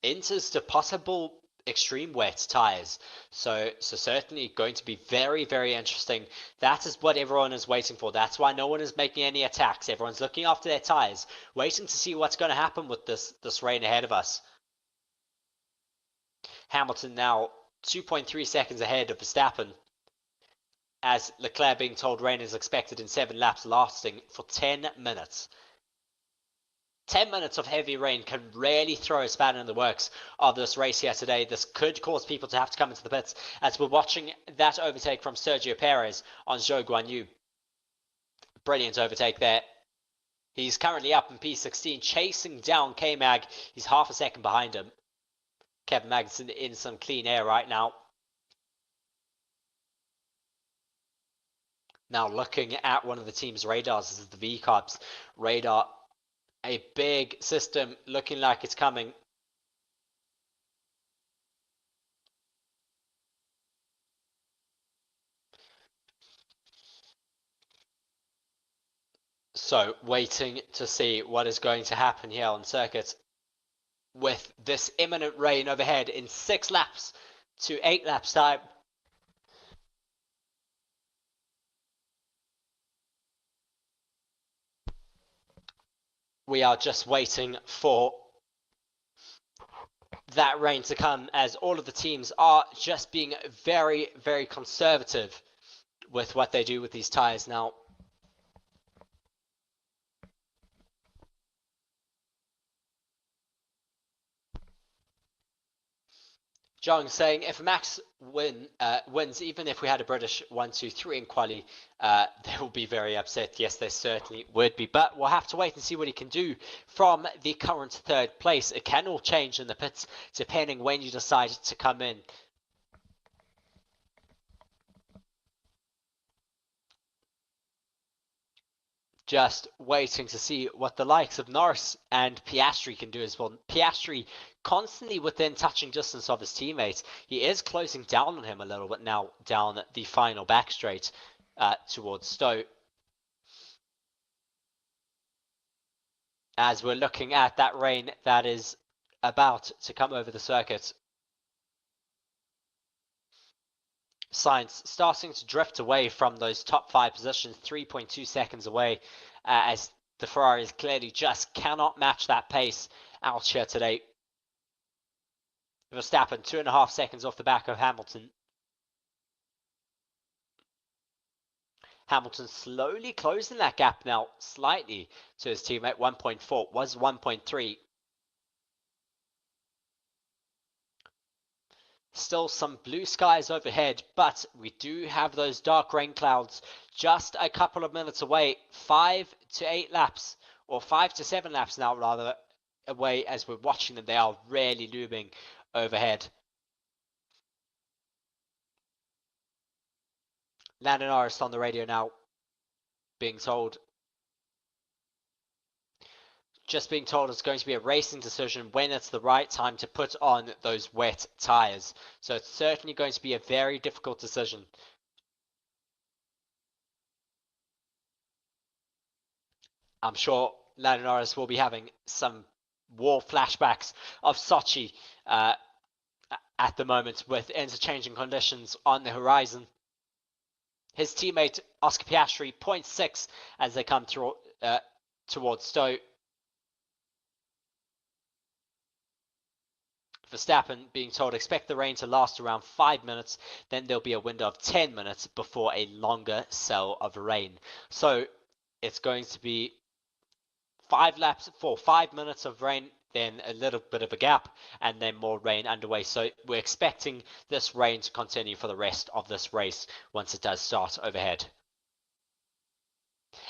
enters to possible extreme wet tyres. So certainly going to be very, very interesting. That is what everyone is waiting for. That's why no one is making any attacks. Everyone's looking after their tyres, waiting to see what's going to happen with this rain ahead of us. Hamilton now 2.3 seconds ahead of Verstappen, as Leclerc being told rain is expected in 7 laps, lasting for 10 minutes. 10 minutes of heavy rain can really throw a spanner in the works of this race here today. This could cause people to have to come into the pits, as we're watching that overtake from Sergio Perez on Zhou Guanyu. Brilliant overtake there. He's currently up in P16, chasing down K-Mag. He's half a second behind him. Kevin Magnussen in some clean air right now. Now looking at one of the team's radars. This is the V-Carbs radar. A big system looking like it's coming. So waiting to see what is going to happen here on circuit. With this imminent rain overhead in 6 laps to 8 laps time. We are just waiting for that rain to come, as all of the teams are just being very, very conservative with what they do with these tyres now. John saying if Max wins, even if we had a British 1, 2, 3 in quali, they will be very upset. Yes, they certainly would be. But we'll have to wait and see what he can do from the current third place. It can all change in the pits depending when you decide to come in. Just waiting to see what the likes of Norris and Piastri can do as well. Piastri constantly within touching distance of his teammates. He is closing down on him a little bit now down the final back straight towards Stowe. As we're looking at that rain that is about to come over the circuit. Sainz starting to drift away from those top 5 positions, 3.2 seconds away, as the Ferraris clearly just cannot match that pace out here today. Verstappen 2.5 seconds off the back of Hamilton. Hamilton slowly closing that gap now slightly to his teammate. 1.4 was 1.3. Still some blue skies overhead, but we do have those dark rain clouds just a couple of minutes away. 5 to 8 laps, or 5 to 7 laps now rather, away as we're watching them. They are really looming overhead. Lando Norris on the radio now, being told it's going to be a racing decision when it's the right time to put on those wet tyres. So it's certainly going to be a very difficult decision. I'm sure Lando Norris will be having some war flashbacks of Sochi at the moment with interchanging conditions on the horizon. His teammate Oscar Piastri 0.6 as they come through towards Stowe. Verstappen being told expect the rain to last around 5 minutes, then there'll be a window of 10 minutes before a longer cell of rain. So it's going to be 5 laps for 5 minutes of rain, then a little bit of a gap, and then more rain underway. So we're expecting this rain to continue for the rest of this race once it does start overhead.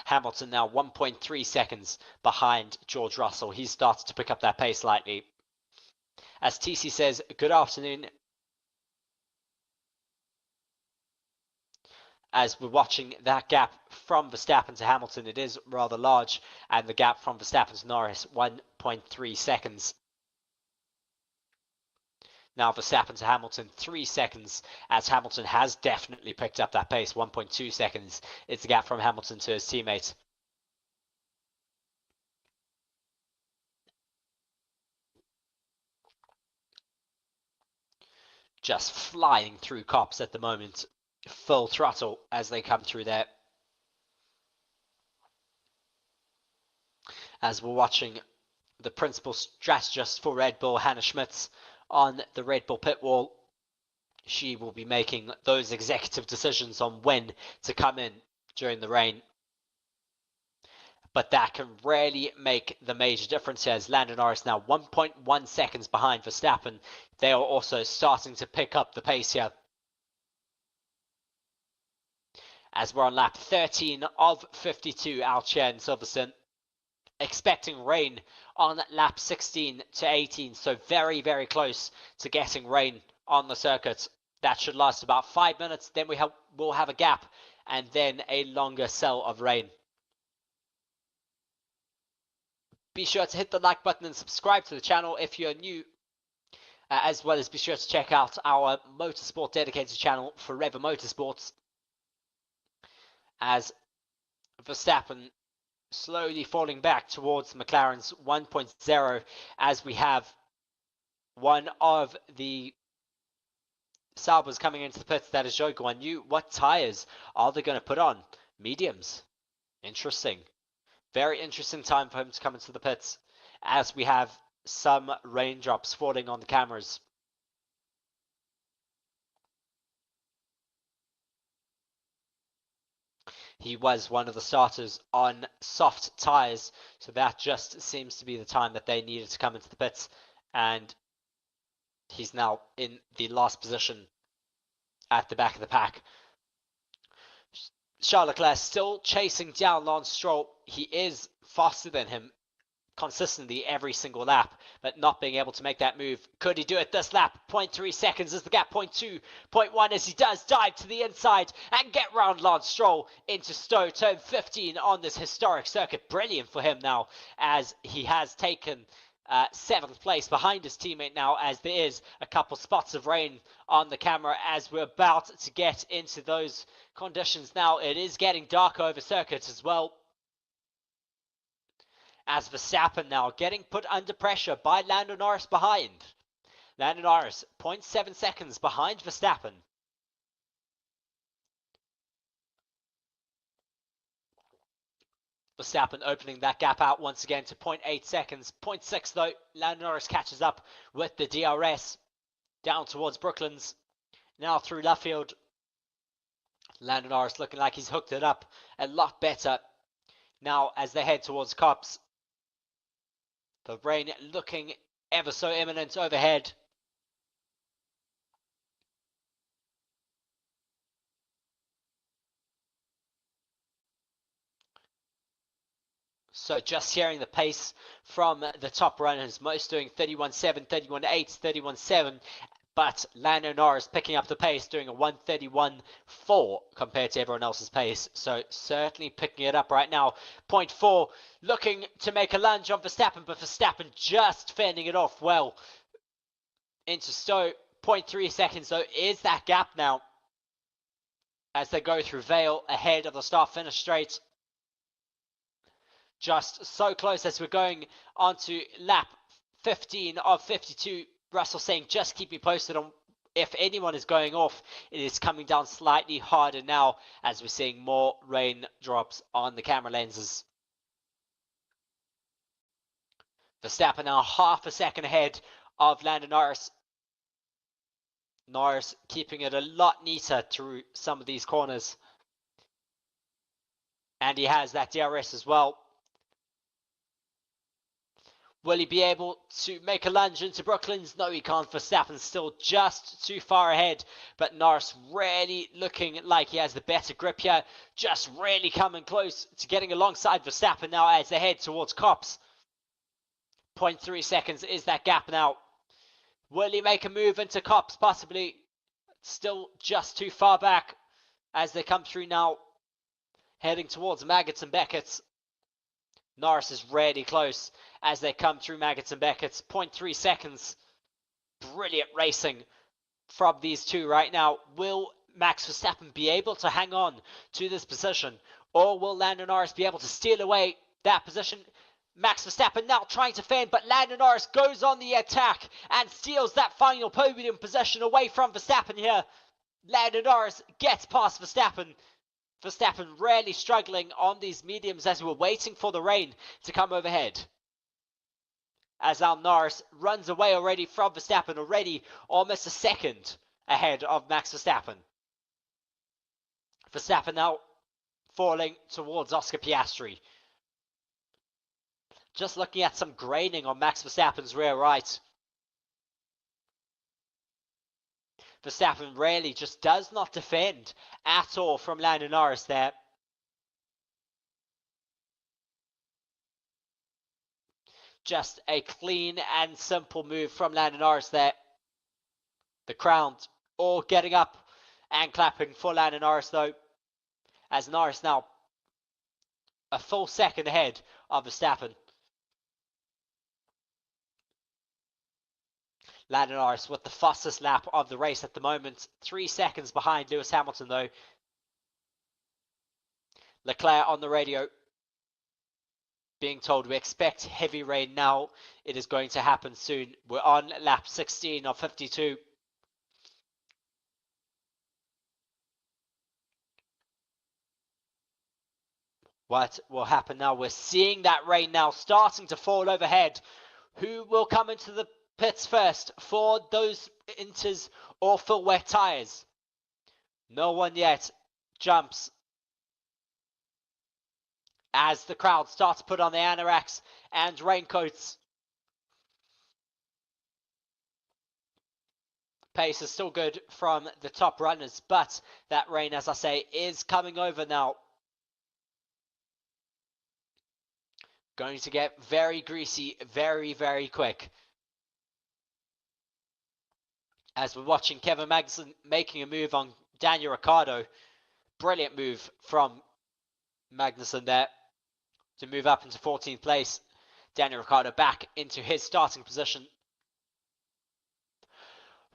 Hamilton now 1.3 seconds behind George Russell. He started to pick up that pace slightly. As TC says, good afternoon. As we're watching that gap from Verstappen to Hamilton, it is rather large, and the gap from Verstappen to Norris, 1.3 seconds. Now Verstappen to Hamilton, 3 seconds, as Hamilton has definitely picked up that pace, 1.2 seconds. It's the gap from Hamilton to his teammate. Just flying through cops at the moment. Full throttle as they come through there. As we're watching the principal strategist for Red Bull, Hannah Schmitz, on the Red Bull pit wall. She will be making those executive decisions on when to come in during the rain. But that can really make the major difference here, as Lando Norris now 1.1 seconds behind Verstappen. They are also starting to pick up the pace here. As we're on lap 13 of 52 out here in Silverstone. Expecting rain on lap 16 to 18. So very, very close to getting rain on the circuit. That should last about 5 minutes. Then we'll have a gap and then a longer cell of rain. Be sure to hit the like button and subscribe to the channel if you're new. As well as be sure to check out our motorsport dedicated channel, Forever Motorsports. As Verstappen slowly falling back towards McLaren's 1.0, as we have one of the Saubers coming into the pits. That is Joe Guan Yu. What tyres are they going to put on? Mediums. Interesting. Very interesting time for him to come into the pits, as we have some raindrops falling on the cameras. He was one of the starters on soft tyres, so that just seems to be the time that they needed to come into the pits. And He's now in the last position at the back of the pack. Charles Leclerc still chasing down Lance Stroll. He is faster than him consistently every single lap, but not being able to make that move. Could he do it this lap? 0.3 seconds is the gap. 0.2, 0.1 as he does dive to the inside and get round Lance Stroll into Stowe. Turn 15 on this historic circuit. Brilliant for him now, as he has taken 7th place behind his teammate now, as there is a couple spots of rain on the camera as we're about to get into those conditions now. It is getting darker over circuit as well, as Verstappen now getting put under pressure by Lando Norris behind. Lando Norris 0.7 seconds behind Verstappen. Verstappen opening that gap out once again to 0.8 seconds. 0.6 though, Lando Norris catches up with the DRS down towards Brooklands. Now through Luffield. Lando Norris looking like he's hooked it up a lot better now as they head towards Copse. The rain looking ever so imminent overhead. So just hearing the pace from the top runners, most doing 31.7, 31.8, 31.7. But Lando Norris picking up the pace, doing a 1:31.4 compared to everyone else's pace. So certainly picking it up right now. 0.4, looking to make a lunge on Verstappen, but Verstappen just fending it off well into Stowe. 0.3 seconds though is that gap now, as they go through Vale ahead of the start-finish straight. Just so close as we're going on to lap 15 of 52. Russell saying, just keep me posted on if anyone is going off. It is coming down slightly harder now as we're seeing more raindrops on the camera lenses. Verstappen now half a second ahead of Lando Norris. Norris keeping it a lot neater through some of these corners. And he has that DRS as well. Will he be able to make a lunge into Brooklands? No, he can't. Verstappen still just too far ahead. But Norris really looking like he has the better grip here. Just really coming close to getting alongside Verstappen now as they head towards Copse. 0.3 seconds is that gap now. Will he make a move into Copse? Possibly. Still just too far back as they come through now. Heading towards Maggots and Beckett's. Norris is really close as they come through Maggots and Beckett's. 0.3 seconds. Brilliant racing from these two right now. Will Max Verstappen be able to hang on to this position, or will Lando Norris be able to steal away that position? Max Verstappen now trying to fend, but Lando Norris goes on the attack and steals that final podium position away from Verstappen here. Lando Norris gets past Verstappen. Verstappen really struggling on these mediums as we're waiting for the rain to come overhead. As Norris runs away already from Verstappen, already almost a second ahead of Max Verstappen. Verstappen now falling towards Oscar Piastri. Just looking at some graining on Max Verstappen's rear right. Verstappen really just does not defend at all from Lando Norris there. Just a clean and simple move from Lando Norris there. The crowd all getting up and clapping for Lando Norris though, as Norris now a full second ahead of Verstappen. Lando Norris with the fastest lap of the race at the moment. 3 seconds behind Lewis Hamilton though. Leclerc on the radio being told we expect heavy rain now. It is going to happen soon. We're on lap 16 of 52. What will happen now? We're seeing that rain now starting to fall overhead. Who will come into the pits first for those inters or full wet tyres? No one yet jumps as the crowd starts to put on their anoraks and raincoats. Pace is still good from the top runners, but that rain, as I say, is coming over now. Going to get very greasy very, very quick. As we're watching Kevin Magnussen making a move on Daniel Ricciardo. Brilliant move from Magnussen there to move up into 14th place. Daniel Ricciardo back into his starting position.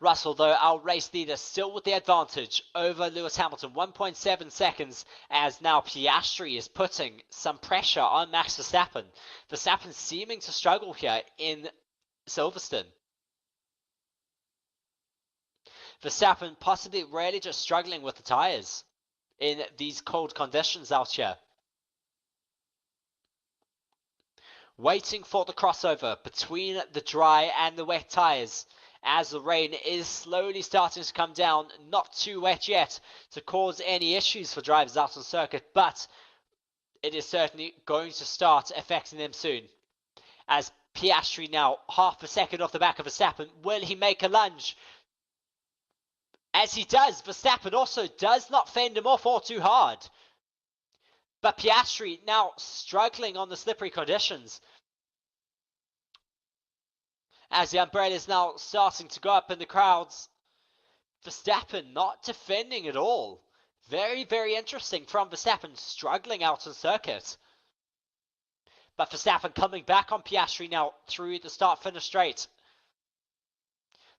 Russell, though, our race leader, still with the advantage over Lewis Hamilton. 1.7 seconds, as now Piastri is putting some pressure on Max Verstappen. Verstappen seeming to struggle here in Silverstone. Verstappen possibly really just struggling with the tyres in these cold conditions out here. Waiting for the crossover between the dry and the wet tyres, as the rain is slowly starting to come down. Not too wet yet to cause any issues for drivers out on circuit, but it is certainly going to start affecting them soon. As Piastri now half a second off the back of Verstappen, will he make a lunge? As he does, Verstappen also does not fend him off all too hard. But Piastri now struggling on the slippery conditions. As the umbrella is now starting to go up in the crowds. Verstappen not defending at all. Very, very interesting from Verstappen, struggling out on circuit. But Verstappen coming back on Piastri now through the start-finish straight.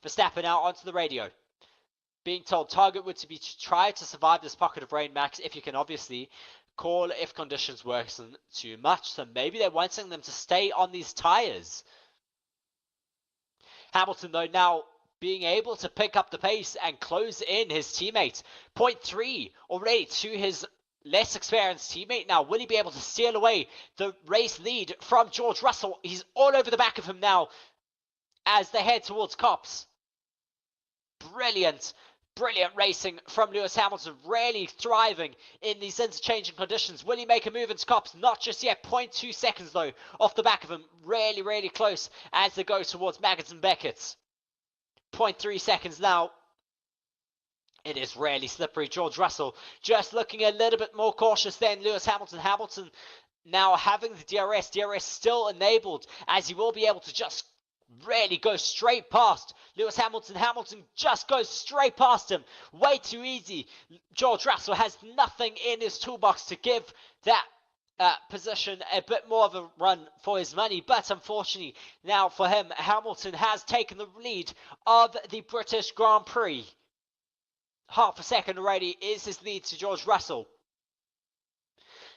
Verstappen now onto the radio. Being told target would be to try to survive this pocket of rain, Max, if you can obviously call if conditions worsen too much. So maybe they're wanting them to stay on these tyres. Hamilton, though, now being able to pick up the pace and close in his teammate. 0.3 already to his less experienced teammate now. Will he be able to steal away the race lead from George Russell? He's all over the back of him now as they head towards Copse. Brilliant racing from Lewis Hamilton, really thriving in these interchanging conditions. Will he make a move into Copse? Not just yet. 0.2 seconds though off the back of him. Really close as they go towards Maggotts and Beckett. 0.3 seconds now. It is really slippery. George Russell just looking a little bit more cautious than Lewis Hamilton. Hamilton now having the DRS. DRS still enabled, as he will be able to just really go straight past Lewis Hamilton. Hamilton just goes straight past him. Way too easy. George Russell has nothing in his toolbox to give that position a bit more of a run for his money. But unfortunately, now for him, Hamilton has taken the lead of the British Grand Prix. Half a second already is his lead to George Russell.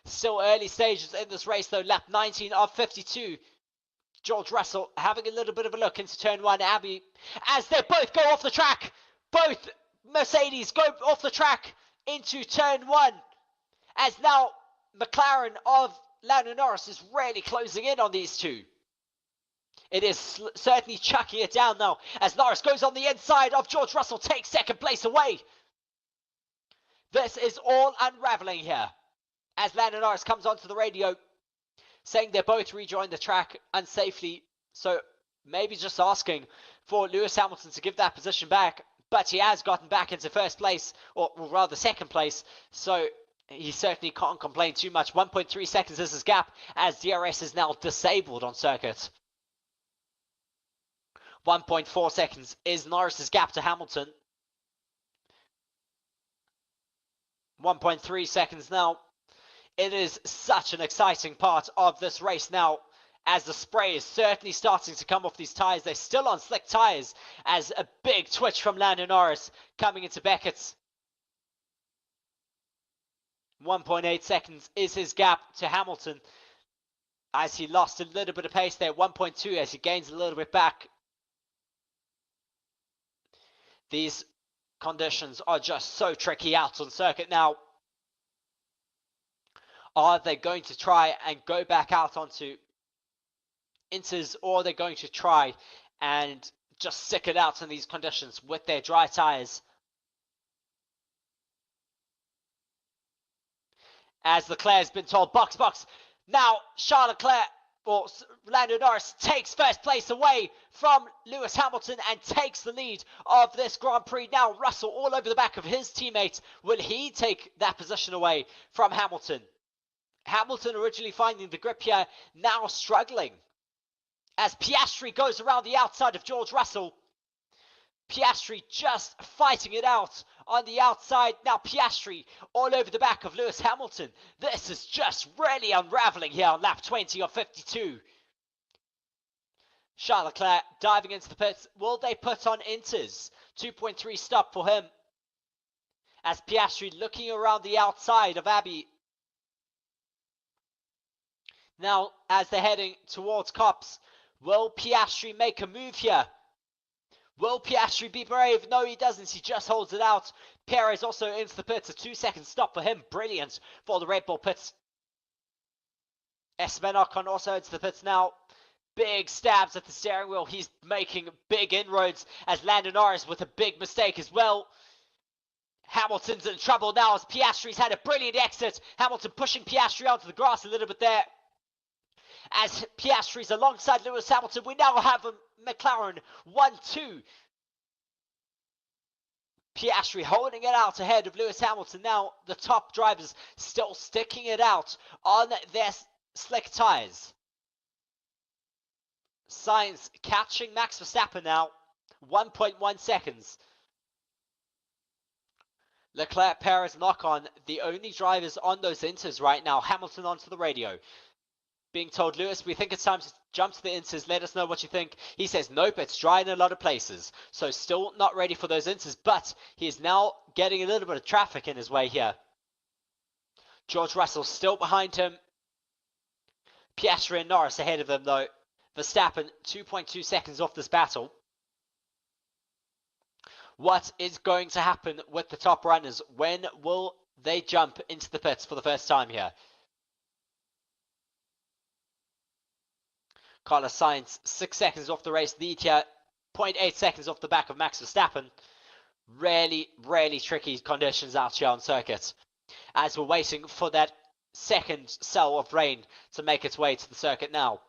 Still early stages in this race though. Lap 19 of 52. George Russell having a little bit of a look into turn 1. Abbey, as they both go off the track. Both Mercedes go off the track into turn 1. As now McLaren of Lando Norris is really closing in on these two. It is certainly chucking it down now as Norris goes on the inside of George Russell, takes second place away. This is all unraveling here as Lando Norris comes onto the radio saying they both rejoined the track unsafely. So maybe just asking for Lewis Hamilton to give that position back. But he has gotten back into first place, or rather second place. So he certainly can't complain too much. 1.3 seconds is his gap as DRS is now disabled on circuit. 1.4 seconds is Norris's gap to Hamilton. 1.3 seconds now. It is such an exciting part of this race now, as the spray is certainly starting to come off these tyres. They're still on slick tyres, as a big twitch from Lando Norris coming into Beckett's. 1.8 seconds is his gap to Hamilton, as he lost a little bit of pace there. 1.2 as he gains a little bit back. These conditions are just so tricky out on circuit now. Are they going to try and go back out onto inters, or are they going to try and just stick it out in these conditions with their dry tyres? As Leclerc has been told, box. Now, Charles Leclerc Lando Norris takes first place away from Lewis Hamilton and takes the lead of this Grand Prix. Now Russell all over the back of his teammate. Will he take that position away from Hamilton? Hamilton originally finding the grip here, now struggling. As Piastri goes around the outside of George Russell. Piastri just fighting it out on the outside. Now Piastri all over the back of Lewis Hamilton. This is just really unraveling here on lap 20 of 52. Charles Leclerc diving into the pits. Will they put on inters? 2.3 stop for him. As Piastri looking around the outside of Abbey. Now as they're heading towards Copse. Will Piastri make a move here? Will Piastri be brave? No, he doesn't. He just holds it out. Perez also into the pits. A 2-second stop for him. Brilliant for the Red Bull pits. Esteban Ocon also into the pits now. Big stabs at the steering wheel. He's making big inroads as Lando Norris with a big mistake as well. Hamilton's in trouble now as Piastri's had a brilliant exit. Hamilton pushing Piastri onto the grass a little bit there. As Piastri's alongside Lewis Hamilton, we now have a McLaren 1-2. Piastri holding it out ahead of Lewis Hamilton. Now the top drivers still sticking it out on their slick tyres. Sainz catching Max Verstappen now. 1.1 seconds. Leclerc, Perez, and Ocon, the only drivers on those inters right now. Hamilton onto the radio. Being told, Lewis, we think it's time to jump to the inters. Let us know what you think. He says, nope, it's dry in a lot of places. So still not ready for those inters, but he is now getting a little bit of traffic in his way here. George Russell still behind him. Piastri and Norris ahead of them, though. Verstappen, 2.2 seconds off this battle. What is going to happen with the top runners? When will they jump into the pits for the first time here? Carlos Sainz, 6 seconds off the race lead here. 0.8 seconds off the back of Max Verstappen. Really, really tricky conditions out here on circuit. As we're waiting for that second cell of rain to make its way to the circuit now.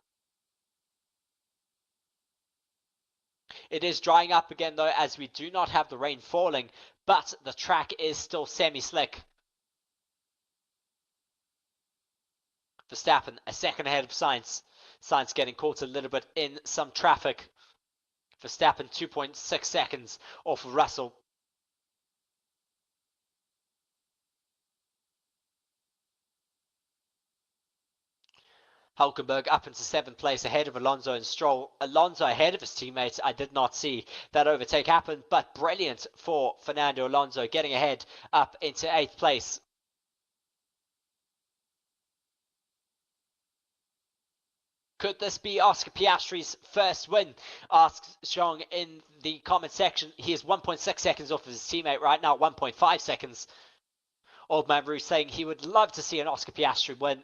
It is drying up again though, as we do not have the rain falling, but the track is still semi-slick. Verstappen a second ahead of Sainz. Sainz getting caught a little bit in some traffic. Verstappen 2.6 seconds off of Russell. Hulkenberg up into 7th place ahead of Alonso and Stroll. Alonso ahead of his teammates. I did not see that overtake happen, but brilliant for Fernando Alonso getting ahead up into 8th place. Could this be Oscar Piastri's first win? Asks Xiong in the comment section. He is 1.6 seconds off of his teammate right now, 1.5 seconds. Old Man Bruce saying he would love to see an Oscar Piastri win.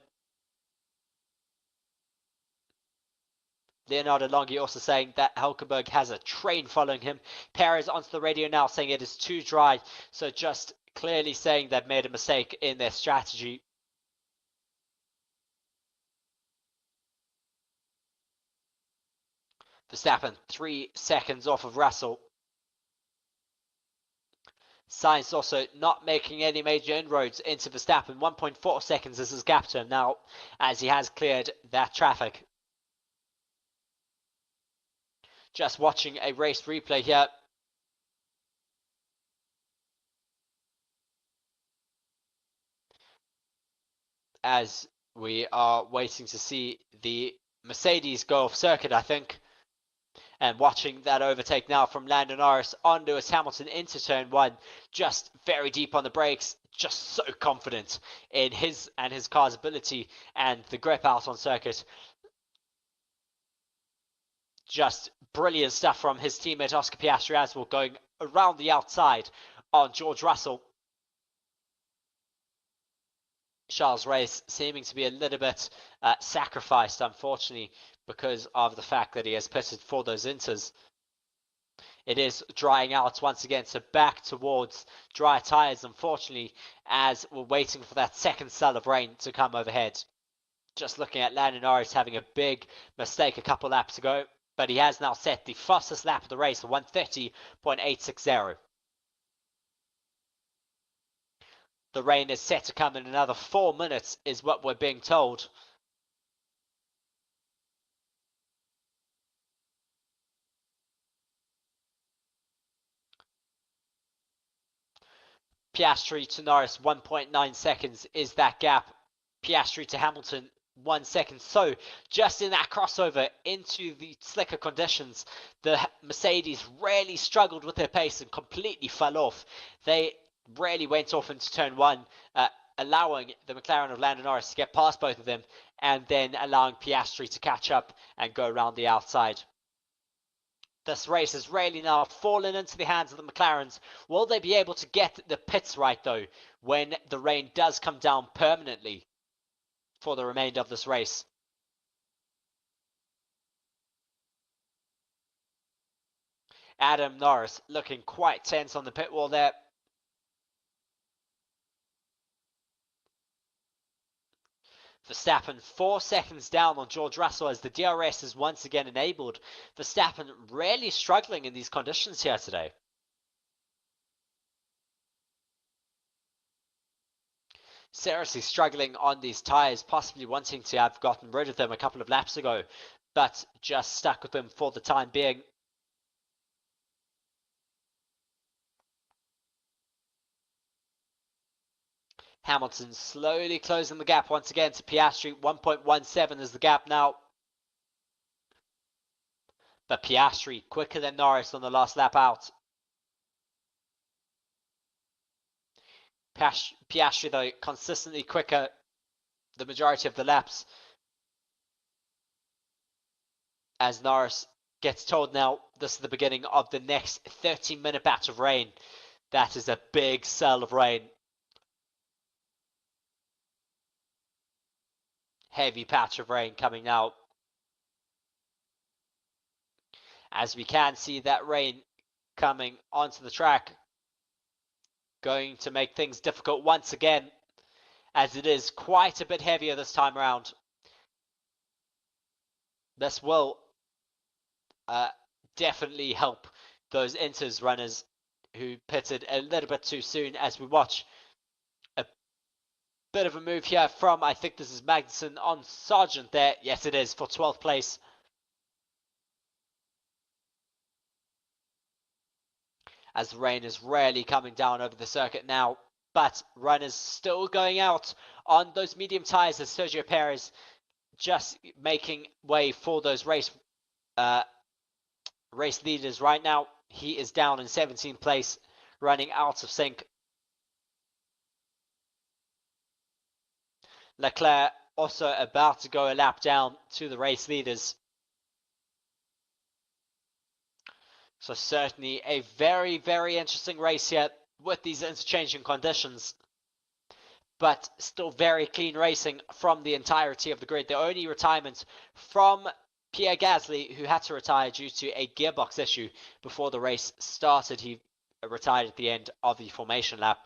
Leonardo Longhi also saying that Hulkenberg has a train following him. Perez onto the radio now saying it is too dry. So just clearly saying they've made a mistake in their strategy. Verstappen 3 seconds off of Russell. Sainz also not making any major inroads into Verstappen. 1.4 seconds is his gap to him now, as he has cleared that traffic. Just watching a race replay here. As we are waiting to see the Mercedes go off circuit, I think. And watching that overtake now from Lando Norris on Lewis Hamilton into turn 1. Just very deep on the brakes. Just so confident in his and his car's ability and the grip out on circuit. Just brilliant stuff from his teammate Oscar Piastri as well, going around the outside on George Russell. Charles' race seeming to be a little bit sacrificed, unfortunately, because of the fact that he has pitted for those inters. It is drying out once again, so back towards dry tyres, unfortunately, as we're waiting for that second cell of rain to come overhead. Just looking at Lando Norris having a big mistake a couple laps ago, but he has now set the fastest lap of the race, 1:30.860. The rain is set to come in another 4 minutes, is what we're being told. Piastri to Norris, 1.9 seconds is that gap. Piastri to Hamilton, 1 second. So just in that crossover into the slicker conditions, the Mercedes really struggled with their pace and completely fell off. They really went off into turn one, allowing the McLaren of Lando Norris to get past both of them, and then allowing Piastri to catch up and go around the outside. This race has really now fallen into the hands of the McLarens. Will they be able to get the pits right, though, when the rain does come down permanently for the remainder of this race? Adam Norris looking quite tense on the pit wall there. Verstappen 4 seconds down on George Russell as the DRS is once again enabled. Verstappen really struggling in these conditions here today. Seriously struggling on these tyres, possibly wanting to have gotten rid of them a couple of laps ago, but just stuck with them for the time being. Hamilton slowly closing the gap once again to Piastri. 1.17 is the gap now. But Piastri quicker than Norris on the last lap out. Piastri, though, consistently quicker the majority of the laps. As Norris gets told now this is the beginning of the next 30-minute batch of rain. That is a big cell of rain. Heavy patch of rain coming now. As we can see that rain coming onto the track. Going to make things difficult once again, as it is quite a bit heavier this time around. This will definitely help those Inters runners who pitted a little bit too soon, as we watch a bit of a move here from, I think this is Magnussen on Sargent there. Yes, it is, for 12th place. As the rain is really coming down over the circuit now, but runners still going out on those medium tyres as Sergio Perez just making way for those race leaders right now. He is down in 17th place, running out of sync. Leclerc also about to go a lap down to the race leaders. So certainly a very, very interesting race here with these interchanging conditions. But still very clean racing from the entirety of the grid. The only retirement from Pierre Gasly, who had to retire due to a gearbox issue before the race started. He retired at the end of the formation lap.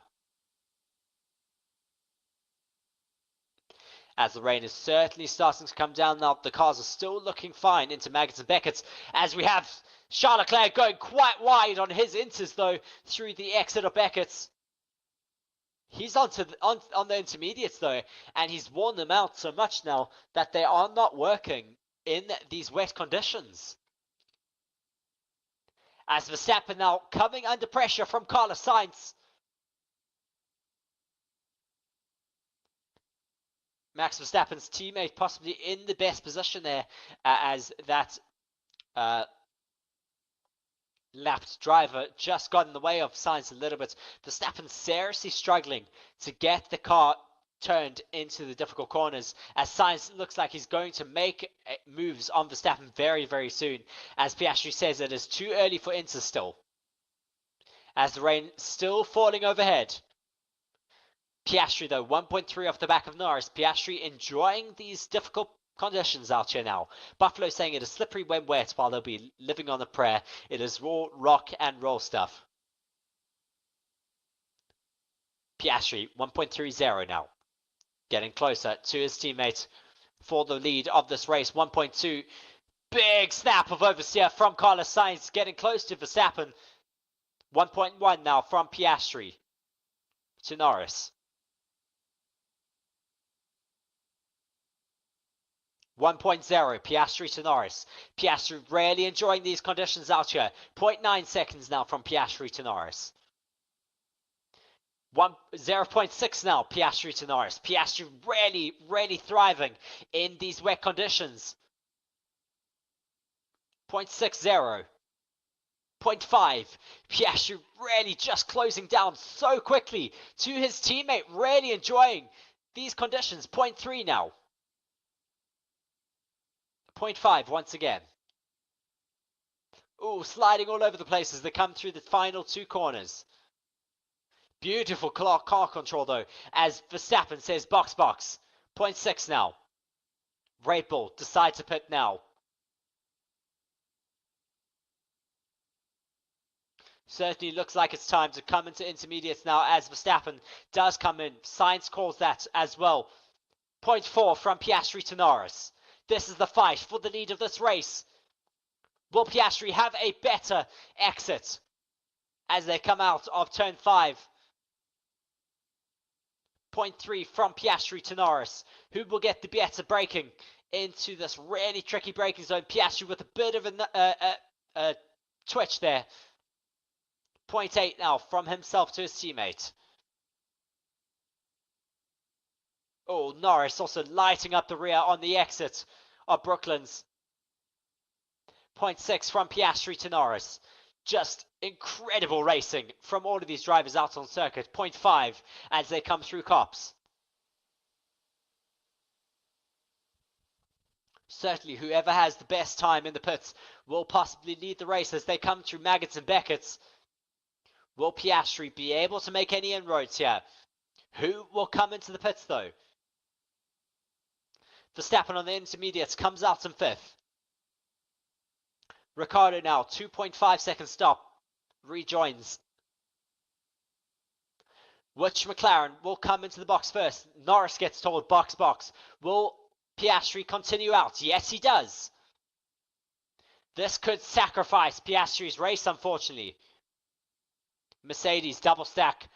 As the rain is certainly starting to come down now, the cars are still looking fine into Maggots and Beckett's, as we have Charles Leclerc going quite wide on his Inters, though, through the exit of Beckett's. He's on the intermediates, though, and he's worn them out so much now that they are not working in these wet conditions. As Verstappen now coming under pressure from Carlos Sainz. Max Verstappen's teammate possibly in the best position there, as that lapped driver just got in the way of Sainz a little bit. Verstappen seriously struggling to get the car turned into the difficult corners, as Sainz looks like he's going to make moves on Verstappen very, very soon. As Piastri says, it is too early for Inter still. As the rain still falling overhead. Piastri, though, 1.3 off the back of Norris. Piastri enjoying these difficult conditions out here now. Buffalo saying it is slippery when wet, while they'll be living on a prayer. It is raw rock and roll stuff. Piastri, 1.30 now. Getting closer to his teammate for the lead of this race. 1.2. Big snap of oversteer from Carlos Sainz, getting close to Verstappen. 1.1 now from Piastri to Norris. 1.0, Piastri to Norris. Piastri really enjoying these conditions out here. 0.9 seconds now from Piastri to Norris. 0.6 now, Piastri to Norris. Piastri really thriving in these wet conditions. 0.60. 0.5. Piastri really just closing down so quickly to his teammate, really enjoying these conditions. 0.3 now. 0.5 once again. Ooh, sliding all over the place as they come through the final two corners. Beautiful car control though, as Verstappen says box. 0.6 now. Red Bull decide to pit now. Certainly looks like it's time to come into intermediates now as Verstappen does come in. Sainz calls that as well. 0.4 from Piastri to Norris. This is the fight for the lead of this race. Will Piastri have a better exit as they come out of turn 5? 0.3 from Piastri to Norris. Who will get the better braking into this really tricky braking zone? Piastri with a bit of a twitch there. 0.8 now from himself to his teammate. Oh, Norris also lighting up the rear on the exit of Brooklands. 0.6 from Piastri to Norris. Just incredible racing from all of these drivers out on circuit. 0.5 as they come through Copse. Certainly whoever has the best time in the pits will possibly lead the race as they come through Maggots and Beckett's. Will Piastri be able to make any inroads here? Who will come into the pits though? Verstappen on the intermediates comes out in 5th. Ricciardo now, 2.5 second stop, rejoins. Which McLaren will come into the box first? Norris gets told box. Will Piastri continue out? Yes, he does. This could sacrifice Piastri's race, unfortunately. Mercedes double stack.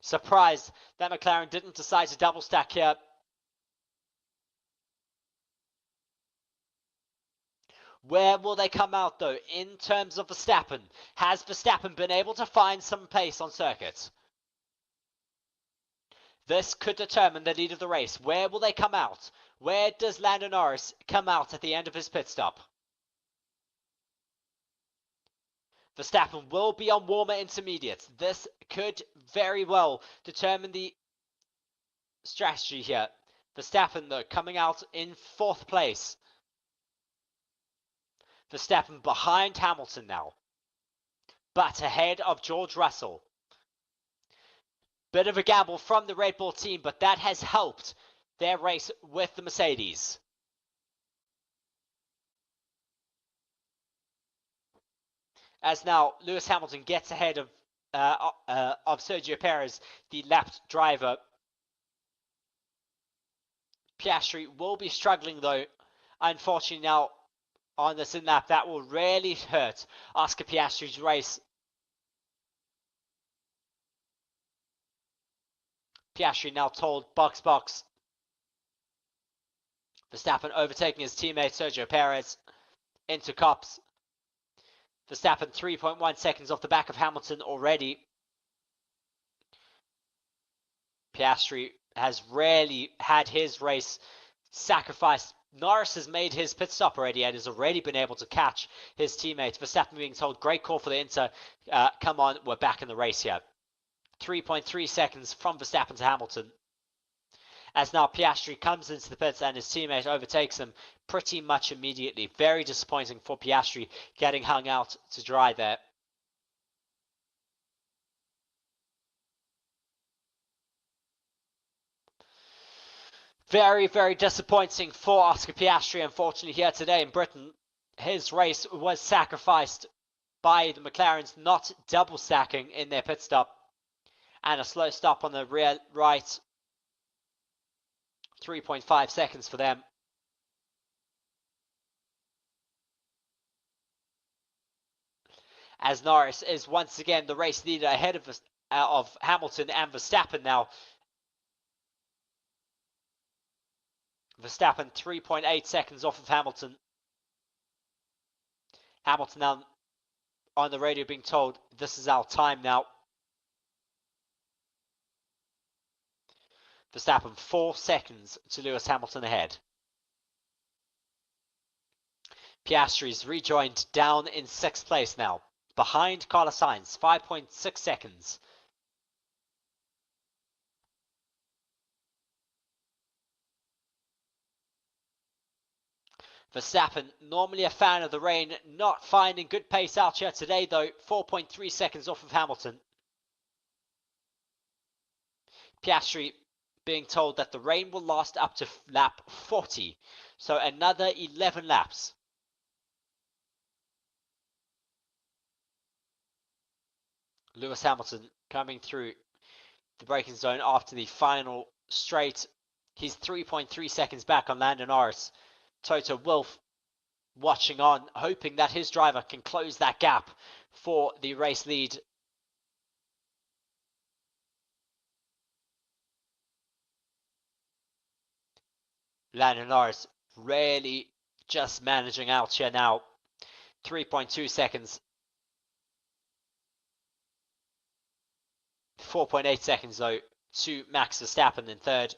Surprised that McLaren didn't decide to double stack here. Where will they come out though in terms of Verstappen? Has Verstappen been able to find some pace on circuit? This could determine the lead of the race. Where will they come out? Where does Lando Norris come out at the end of his pit stop? Verstappen will be on warmer intermediates. This could very well determine the strategy here. Verstappen, though, coming out in 4th place. Verstappen behind Hamilton now, but ahead of George Russell. Bit of a gamble from the Red Bull team, but that has helped their race with the Mercedes. As now Lewis Hamilton gets ahead of Sergio Perez, the lapped driver. Piastri will be struggling though, unfortunately now on this in-lap. That will really hurt Oscar Piastri's race. Piastri now told box. Verstappen overtaking his teammate Sergio Perez into Copse. Verstappen 3.1 seconds off the back of Hamilton already. Piastri has rarely had his race sacrificed. Norris has made his pit stop already and has already been able to catch his teammate. Verstappen being told, great call for the Inter. Come on, we're back in the race here. 3.3 seconds from Verstappen to Hamilton. As now Piastri comes into the pits and his teammate overtakes him pretty much immediately. Very disappointing for Piastri getting hung out to dry there. Very, very disappointing for Oscar Piastri, unfortunately, here today in Britain. His race was sacrificed by the McLarens not double stacking in their pit stop. And a slow stop on the rear right. 3.5 seconds for them. As Norris is once again the race leader ahead of Hamilton and Verstappen now. Verstappen 3.8 seconds off of Hamilton. Hamilton now on the radio being told, this is our time now. Verstappen 4 seconds to Lewis Hamilton ahead. Piastri's rejoined down in 6th place now, behind Carlos Sainz, 5.6 seconds. Verstappen, normally a fan of the rain, not finding good pace out here today though, 4.3 seconds off of Hamilton. Piastri being told that the rain will last up to lap 40, so another 11 laps. Lewis Hamilton coming through the braking zone after the final straight. He's 3.3 seconds back on Lando Norris. Toto Wolff watching on, hoping that his driver can close that gap for the race lead. Lando Norris really just managing out here now. 3.2 seconds. 4.8 seconds though to Max Verstappen in third.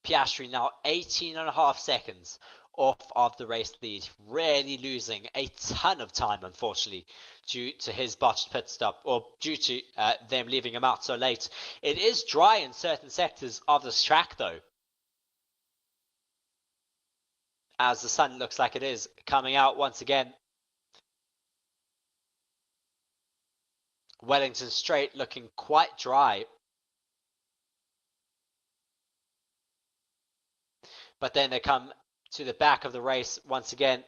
Piastri now 18.5 seconds off of the race lead, really losing a ton of time, unfortunately, due to his botched pit stop, or due to them leaving him out so late. It is dry in certain sectors of this track, though, as the sun looks like it is coming out once again. Wellington Straight looking quite dry. But then they come to the back of the race once again,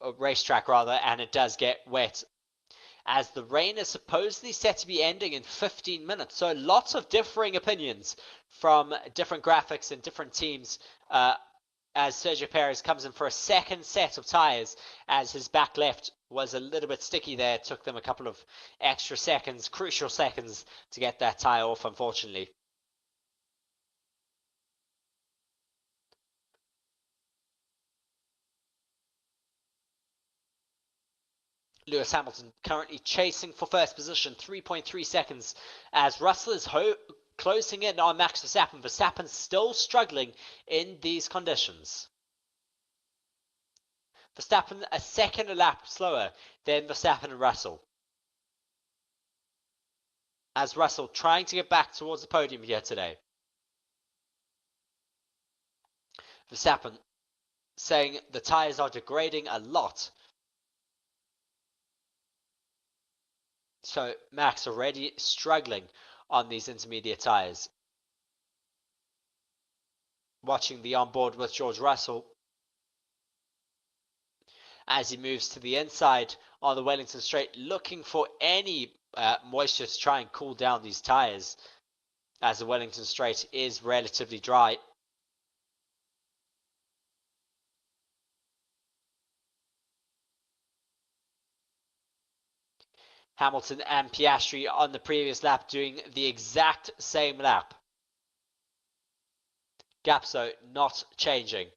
a racetrack rather, and it does get wet. As the rain is supposedly set to be ending in 15 minutes. So lots of differing opinions from different graphics and different teams, as Sergio Perez comes in for a second set of tyres, as his back left was a little bit sticky there. It took them a couple of extra seconds, crucial seconds, to get that tyre off, unfortunately. Lewis Hamilton currently chasing for first position, 3.3 seconds, as Russell is closing in on Max Verstappen. Verstappen still struggling in these conditions. Verstappen a second a lap slower than Verstappen and Russell, as Russell trying to get back towards the podium here today. Verstappen saying the tyres are degrading a lot. So Max already struggling on these intermediate tyres. Watching the onboard with George Russell as he moves to the inside on the Wellington Straight, looking for any moisture to try and cool down these tyres, as the Wellington Straight is relatively dry. Hamilton and Piastri on the previous lap doing the exact same lap. Gap so not changing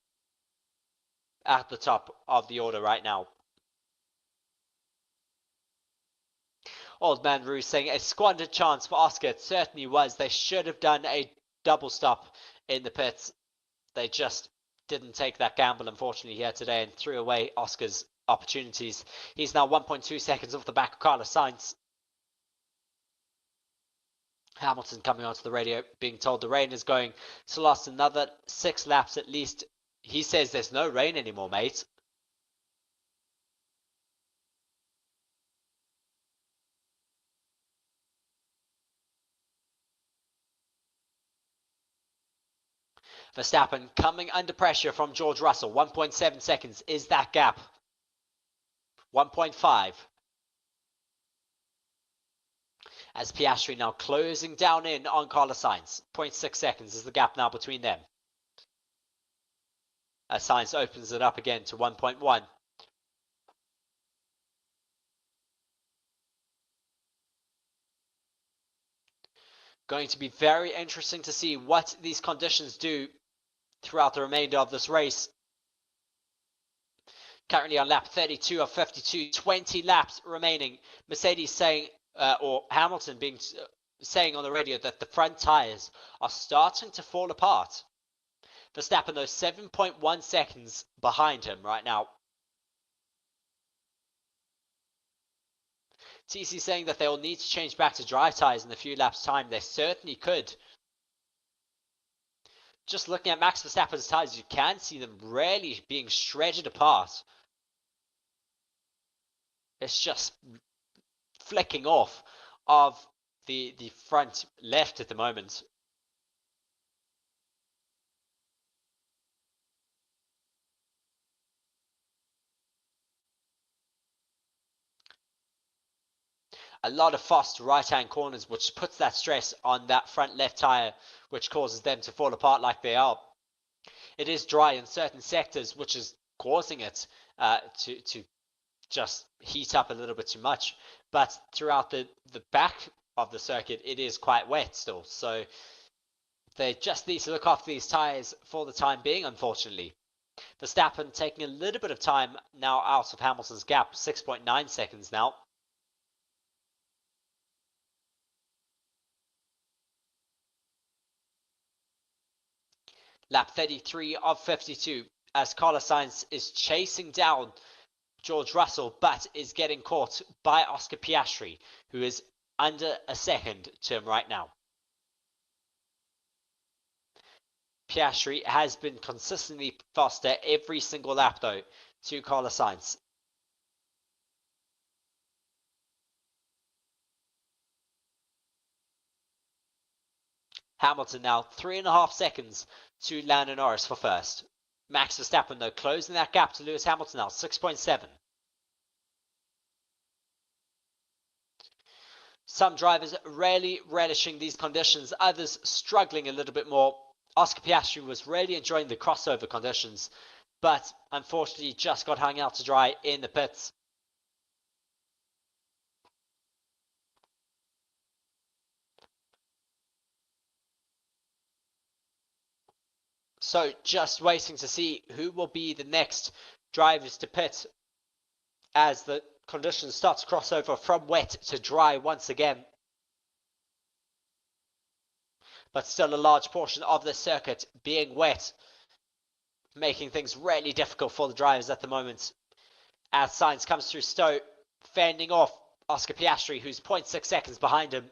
at the top of the order right now. Old Man Roo saying a squandered chance for Oscar. It certainly was. They should have done a double stop in the pits. They just didn't take that gamble, unfortunately, here today, and threw away Oscar's opportunities. He's now 1.2 seconds off the back of Carlos Sainz. Hamilton coming onto the radio being told the rain is going to last another 6 laps at least. He says there's no rain anymore, mate. Verstappen coming under pressure from George Russell. 1.7 seconds is that gap. 1.5. as Piastri now closing down in on Carlos Sainz. 0.6 seconds is the gap now between them. As Sainz opens it up again to 1.1. Going to be very interesting to see what these conditions do throughout the remainder of this race. Currently on lap 32 of 52, 20 laps remaining. Mercedes saying, or Hamilton saying on the radio that the front tyres are starting to fall apart. Verstappen, though, 7.1 seconds behind him right now. TC saying that they will need to change back to dry tyres in a few laps' time. They certainly could. Just looking at Max Verstappen's tyres, you can see them really being shredded apart. It's just flicking off of the front left at the moment. A lot of fast right-hand corners, which puts that stress on that front left tyre, which causes them to fall apart like they are. It is dry in certain sectors, which is causing it to just heat up a little bit too much. But throughout the back of the circuit, it is quite wet still. So they just need to look after these tyres for the time being, unfortunately. Verstappen taking a little bit of time now out of Hamilton's gap, 6.9 seconds now. Lap 33 of 52 as Carlos Sainz is chasing down George Russell, but is getting caught by Oscar Piastri, who is under a second to him right now. Piastri has been consistently faster every single lap, though, to Carlos Sainz. Hamilton now 3.5 seconds to Lando Norris for first. Max Verstappen, though, closing that gap to Lewis Hamilton now, 6.7. Some drivers really relishing these conditions, others struggling a little bit more. Oscar Piastri was really enjoying the crossover conditions, but unfortunately just got hung out to dry in the pits. So just waiting to see who will be the next drivers to pit as the conditions start to cross over from wet to dry once again. But still a large portion of the circuit being wet, making things really difficult for the drivers at the moment. As Sainz comes through Stowe, fending off Oscar Piastri, who's 0.6 seconds behind him.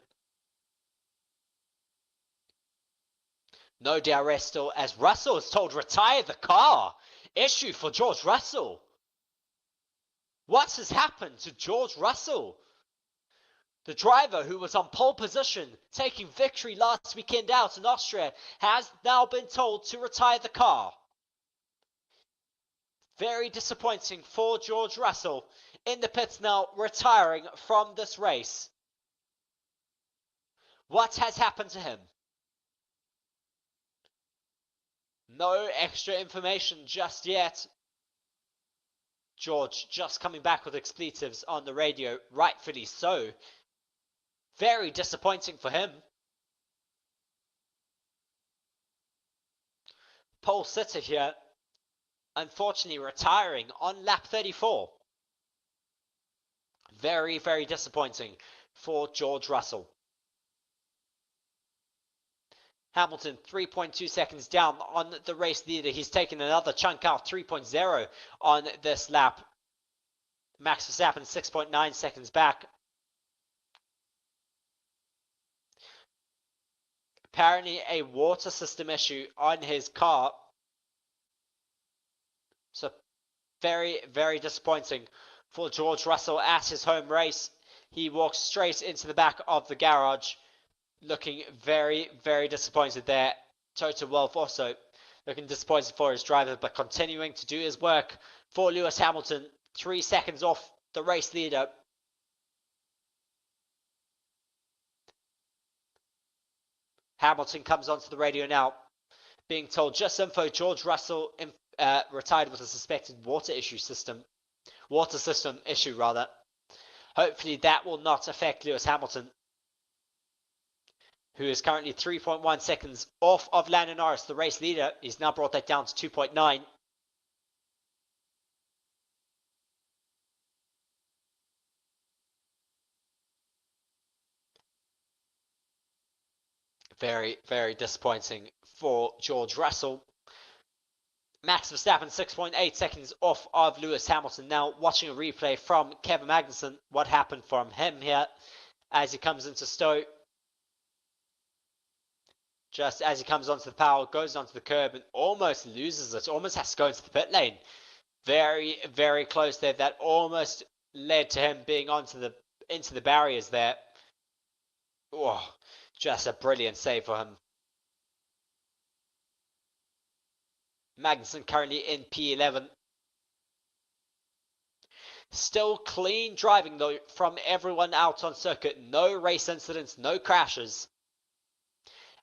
No DRS still, as Russell is told retire the car. Issue for George Russell. What has happened to George Russell? The driver who was on pole position, taking victory last weekend out in Austria, has now been told to retire the car. Very disappointing for George Russell in the pits now, retiring from this race. What has happened to him? No extra information just yet. George just coming back with expletives on the radio, rightfully so. Very disappointing for him. Pole sitter here, unfortunately retiring on lap 34. Very, very disappointing for George Russell. Hamilton 3.2 seconds down on the race leader. He's taken another chunk out, 3.0 on this lap. Max Verstappen 6.9 seconds back. Apparently a water system issue on his car. So very, very disappointing for George Russell at his home race. He walks straight into the back of the garage, looking very, very disappointed there. Toto Wolff also looking disappointed for his driver, but continuing to do his work for Lewis Hamilton. 3 seconds off the race leader. Hamilton comes onto the radio now, being told just info, George Russell retired with a suspected water system issue rather. Hopefully that will not affect Lewis Hamilton, who is currently 3.1 seconds off of Lando Norris, the race leader. He's now brought that down to 2.9. Very, very disappointing for George Russell. Max Verstappen 6.8 seconds off of Lewis Hamilton. Now watching a replay from Kevin Magnussen. What happened from him here as he comes into Stowe. Just as he comes onto the power, goes onto the curb and almost loses it. Almost has to go into the pit lane. Very, very close there. That almost led to him being into the barriers there. Oh, just a brilliant save for him. Magnussen currently in P11. Still clean driving though from everyone out on circuit. No race incidents, no crashes.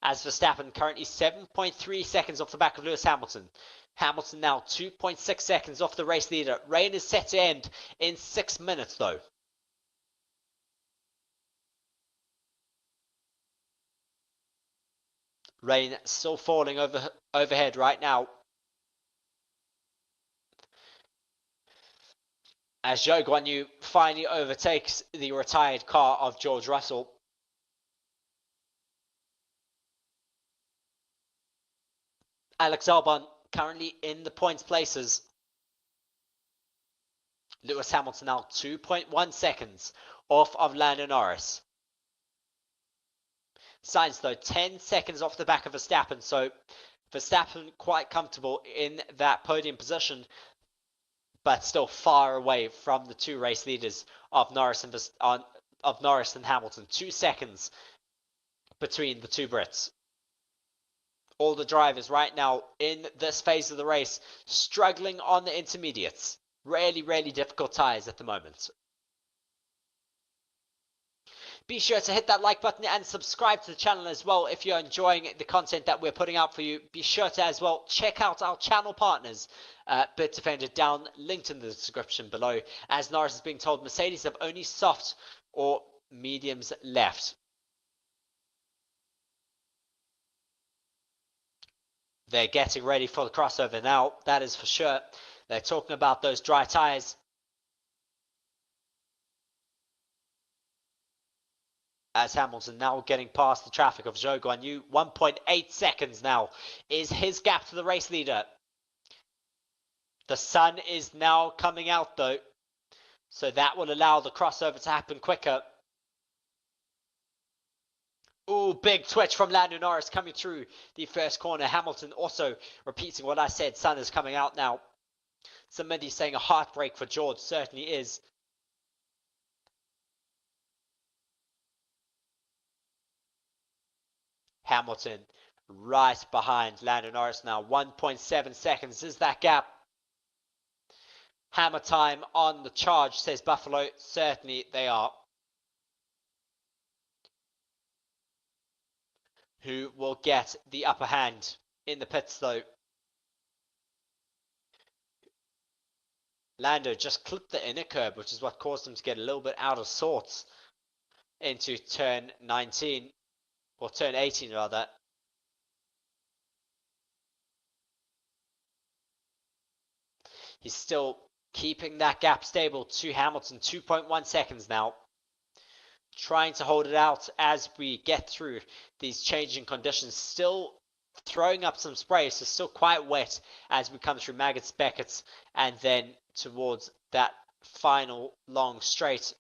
As Verstappen currently 7.3 seconds off the back of Lewis Hamilton. Hamilton now 2.6 seconds off the race leader. Rain is set to end in 6 minutes though. Rain still falling overhead right now. As Zhou Guanyu finally overtakes the retired car of George Russell. Alex Albon currently in the points places. Lewis Hamilton now 2.1 seconds off of Lando Norris. Sainz though 10 seconds off the back of Verstappen, so Verstappen quite comfortable in that podium position, but still far away from the two race leaders of Norris and Hamilton. 2 seconds between the two Brits. All the drivers right now in this phase of the race struggling on the intermediates. Really, really difficult tyres at the moment. Be sure to hit that like button and subscribe to the channel as well if you're enjoying the content that we're putting out for you. Be sure to as well check out our channel partners, BITDEFENDER, down linked in the description below. As Norris is being told, Mercedes have only soft or mediums left. They're getting ready for the crossover now, that is for sure. They're talking about those dry tyres. As Hamilton now getting past the traffic of Zhou Guanyu. 1.8 seconds now is his gap to the race leader. The sun is now coming out though, so that will allow the crossover to happen quicker. Ooh, big twitch from Lando Norris coming through the first corner. Hamilton also repeating what I said, sun is coming out now. Somebody saying a heartbreak for George, certainly is. Hamilton right behind Lando Norris now. 1.7 seconds is that gap. Hammer time on the charge, says Buffalo. Certainly they are. Who will get the upper hand in the pits though? Lando just clipped the inner curb, which is what caused him to get a little bit out of sorts into turn 19. Or turn 18 rather. He's still keeping that gap stable to Hamilton. 2.1 seconds now. Trying to hold it out as we get through these changing conditions. Still throwing up some spray, so still quite wet as we come through Maggots, Beckett's, and then towards that final long straight.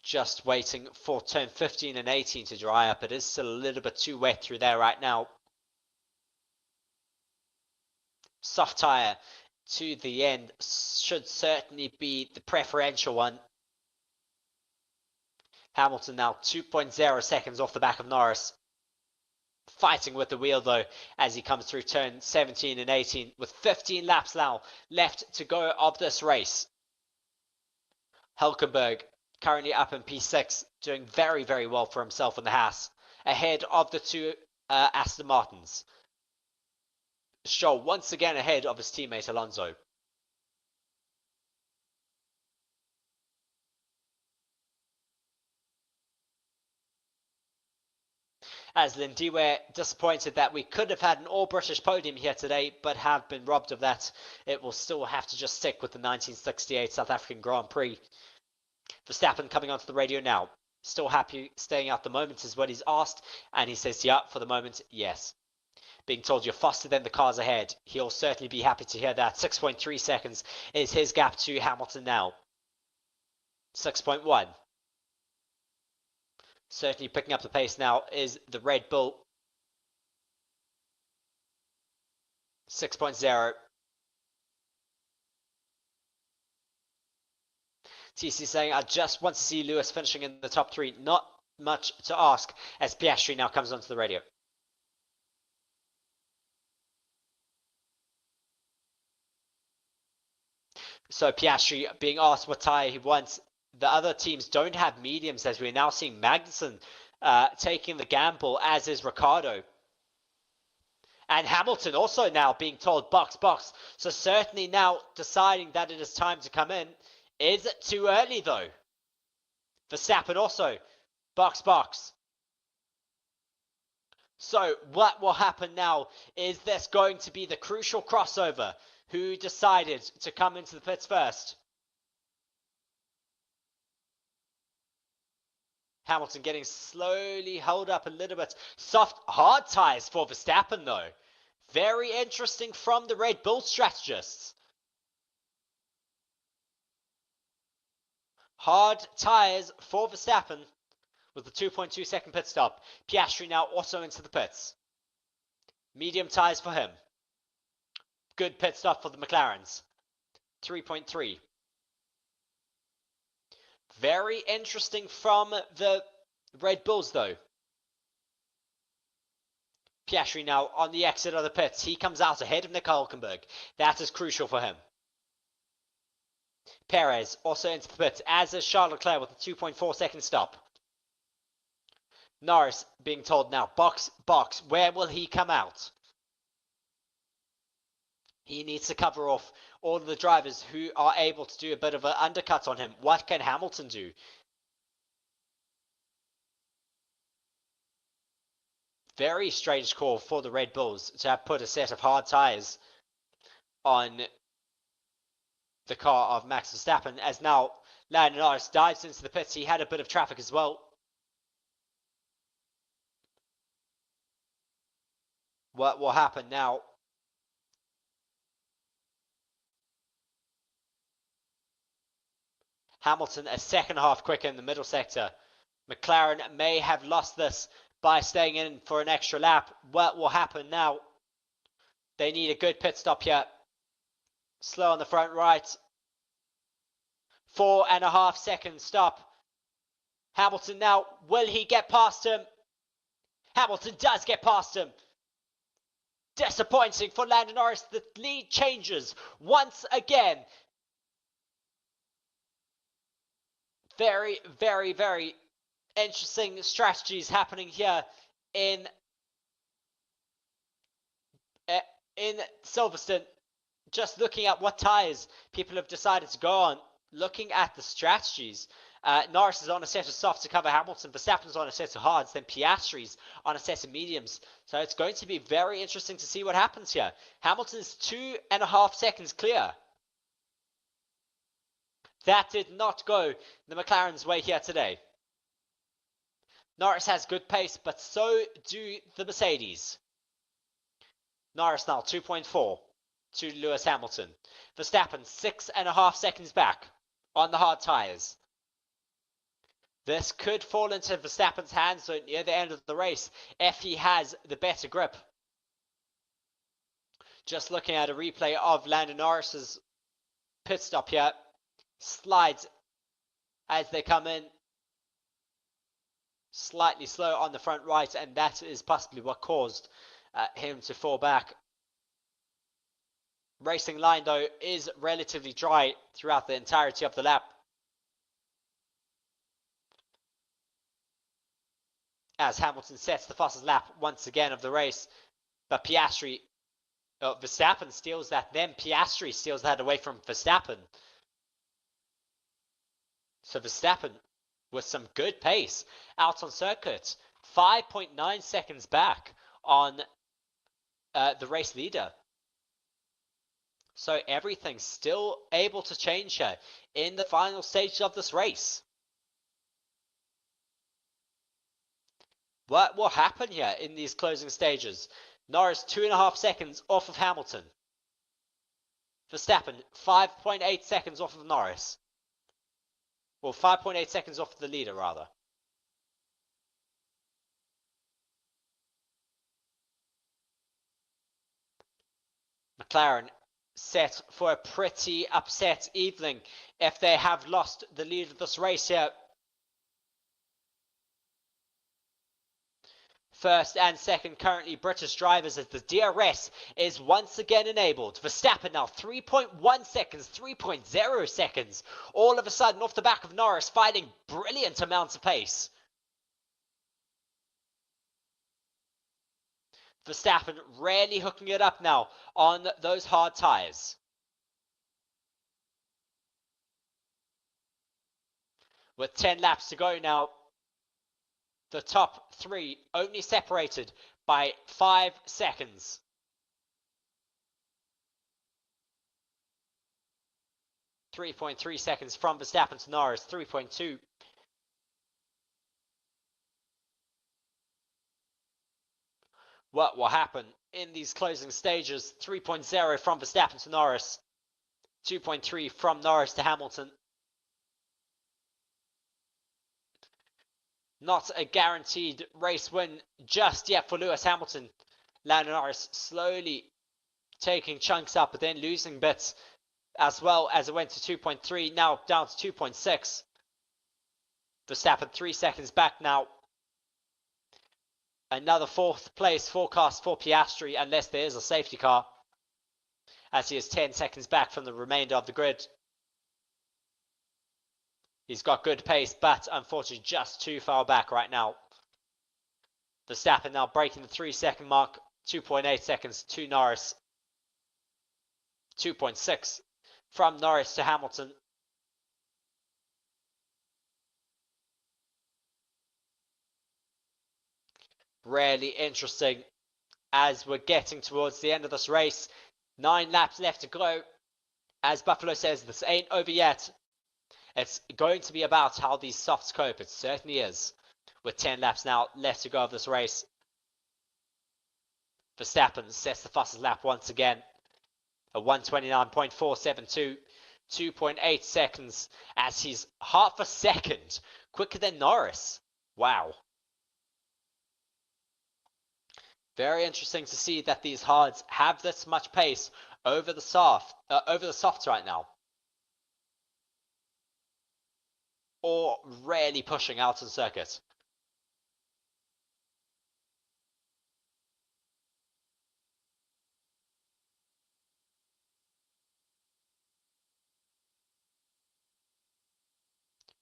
Just waiting for turn 15 and 18 to dry up. It is still a little bit too wet through there right now. Soft tyre to the end should certainly be the preferential one. Hamilton now 2.0 seconds off the back of Norris. Fighting with the wheel though as he comes through turn 17 and 18 with 15 laps now left to go of this race. Hülkenberg currently up in P6, doing very, very well for himself in the Haas, ahead of the two Aston Martins. Stroll once again ahead of his teammate Alonso. As Lindiwe disappointed that we could have had an all-British podium here today, but have been robbed of that. It will still have to just stick with the 1968 South African Grand Prix. Verstappen coming onto the radio now. Still happy staying out the moment is what he's asked, and he says, yeah, for the moment, yes. Being told you're faster than the cars ahead. He'll certainly be happy to hear that. 6.3 seconds is his gap to Hamilton now. 6.1. Certainly picking up the pace now is the Red Bull. 6.0. TC saying, I just want to see Lewis finishing in the top 3. Not much to ask as Piastri now comes onto the radio. So Piastri being asked what tyre he wants. The other teams don't have mediums, as we're now seeing Magnussen taking the gamble, as is Ricciardo. And Hamilton also now being told box, box. So certainly now deciding that it is time to come in. Is it too early though? Verstappen also box, box. So what will happen now? Is this going to be the crucial crossover? Who decided to come into the pits first? Hamilton getting slowly held up a little bit. Soft, hard tyres for Verstappen though. Very interesting from the Red Bull strategists. Hard tyres for Verstappen with the 2.2 second pit stop. Piastri now also into the pits. Medium tyres for him. Good pit stop for the McLarens. 3.3. Very interesting from the Red Bulls though. Piastri now on the exit of the pits. He comes out ahead of Nico Hülkenberg. That is crucial for him. Perez also into the pits, as is Charles Leclerc with a 2.4 second stop. Norris being told now, box, box. Where will he come out? He needs to cover off all of the drivers who are able to do a bit of an undercut on him. What can Hamilton do? Very strange call for the Red Bulls to have put a set of hard tyres on the car of Max Verstappen, as now Lando Norris dives into the pits. He had a bit of traffic as well. What will happen now? Hamilton a second half quicker in the middle sector. McLaren may have lost this by staying in for an extra lap. What will happen now? They need a good pit stop here. Slow on the front right. 4.5 second stop. Hamilton now, will he get past him? Hamilton does get past him. Disappointing for Lando Norris. The lead changes once again. Very, very, very interesting strategies happening here in Silverstone. Just looking at what tyres people have decided to go on, looking at the strategies. Norris is on a set of softs to cover Hamilton. Verstappen's on a set of hards. Then Piastri's on a set of mediums. So it's going to be very interesting to see what happens here. Hamilton's 2.5 seconds clear. That did not go the McLaren's way here today. Norris has good pace, but so do the Mercedes. Norris now 2.4 to Lewis Hamilton. Verstappen 6.5 seconds back on the hard tyres. This could fall into Verstappen's hands near the end of the race if he has the better grip. Just looking at a replay of Lando Norris's pit stop here. Slides as they come in. Slightly slow on the front right, and that is possibly what caused him to fall back. Racing line though is relatively dry throughout the entirety of the lap. as Hamilton sets the fastest lap once again of the race. But Verstappen steals that, then Piastri steals that away from Verstappen. So Verstappen with some good pace out on circuit, 5.9 seconds back on the race leader. So everything's still able to change here in the final stage of this race. What will happen here in these closing stages? Norris 2.5 seconds off of Hamilton. Verstappen 5.8 seconds off of Norris. Well, 5.8 seconds off the leader, rather. McLaren set for a pretty upset evening if they have lost the lead of this race here. First and second currently British drivers as the DRS is once again enabled. Verstappen now 3.1 seconds, 3.0 seconds. All of a sudden off the back of Norris, finding brilliant amounts of pace. Verstappen really hooking it up now on those hard tyres. With 10 laps to go now, the top three only separated by 5 seconds. .3 seconds from Verstappen to Norris, 3.2. What will happen in these closing stages? 3.0 from Verstappen to Norris, 2.3 from Norris to Hamilton. Not a guaranteed race win just yet for Lewis Hamilton. Lando Norris slowly taking chunks up, but then losing bits as well as it went to 2.3, now down to 2.6. Verstappen 3 seconds back now. Another 4th place forecast for Piastri unless there is a safety car, as he is 10 seconds back from the remainder of the grid. He's got good pace, but unfortunately just too far back right now. Verstappen now breaking the 3-second mark, 2.8 seconds to Norris. 2.6 from Norris to Hamilton. Really interesting as we're getting towards the end of this race. 9 laps left to go. As Buffalo says, this ain't over yet. It's going to be about how these softs cope. It certainly is. With 10 laps now left to go of this race. Verstappen sets the fastest lap once again. A 1:29.472. 2.8 seconds as he's half a second quicker than Norris. Wow. Very interesting to see that these hards have this much pace over the softs right now. Or really pushing out on circuit.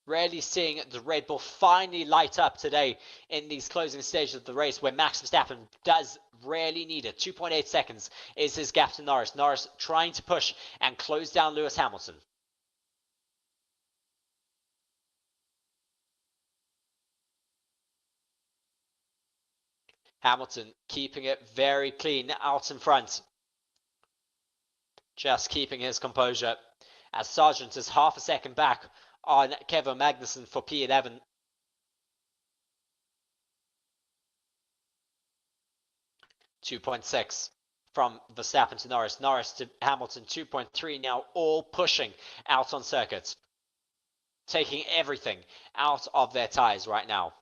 Really seeing the Red Bull finally light up today in these closing stages of the race where Max Verstappen does really need it. 2.8 seconds is his gap to Norris. Norris trying to push and close down Lewis Hamilton. Hamilton keeping it very clean out in front. Just keeping his composure as Sargent is half a second back on Kevin Magnussen for P11. .6 from Verstappen to Norris. Norris to Hamilton, 2.3 now, all pushing out on circuit. Taking everything out of their tyres right now.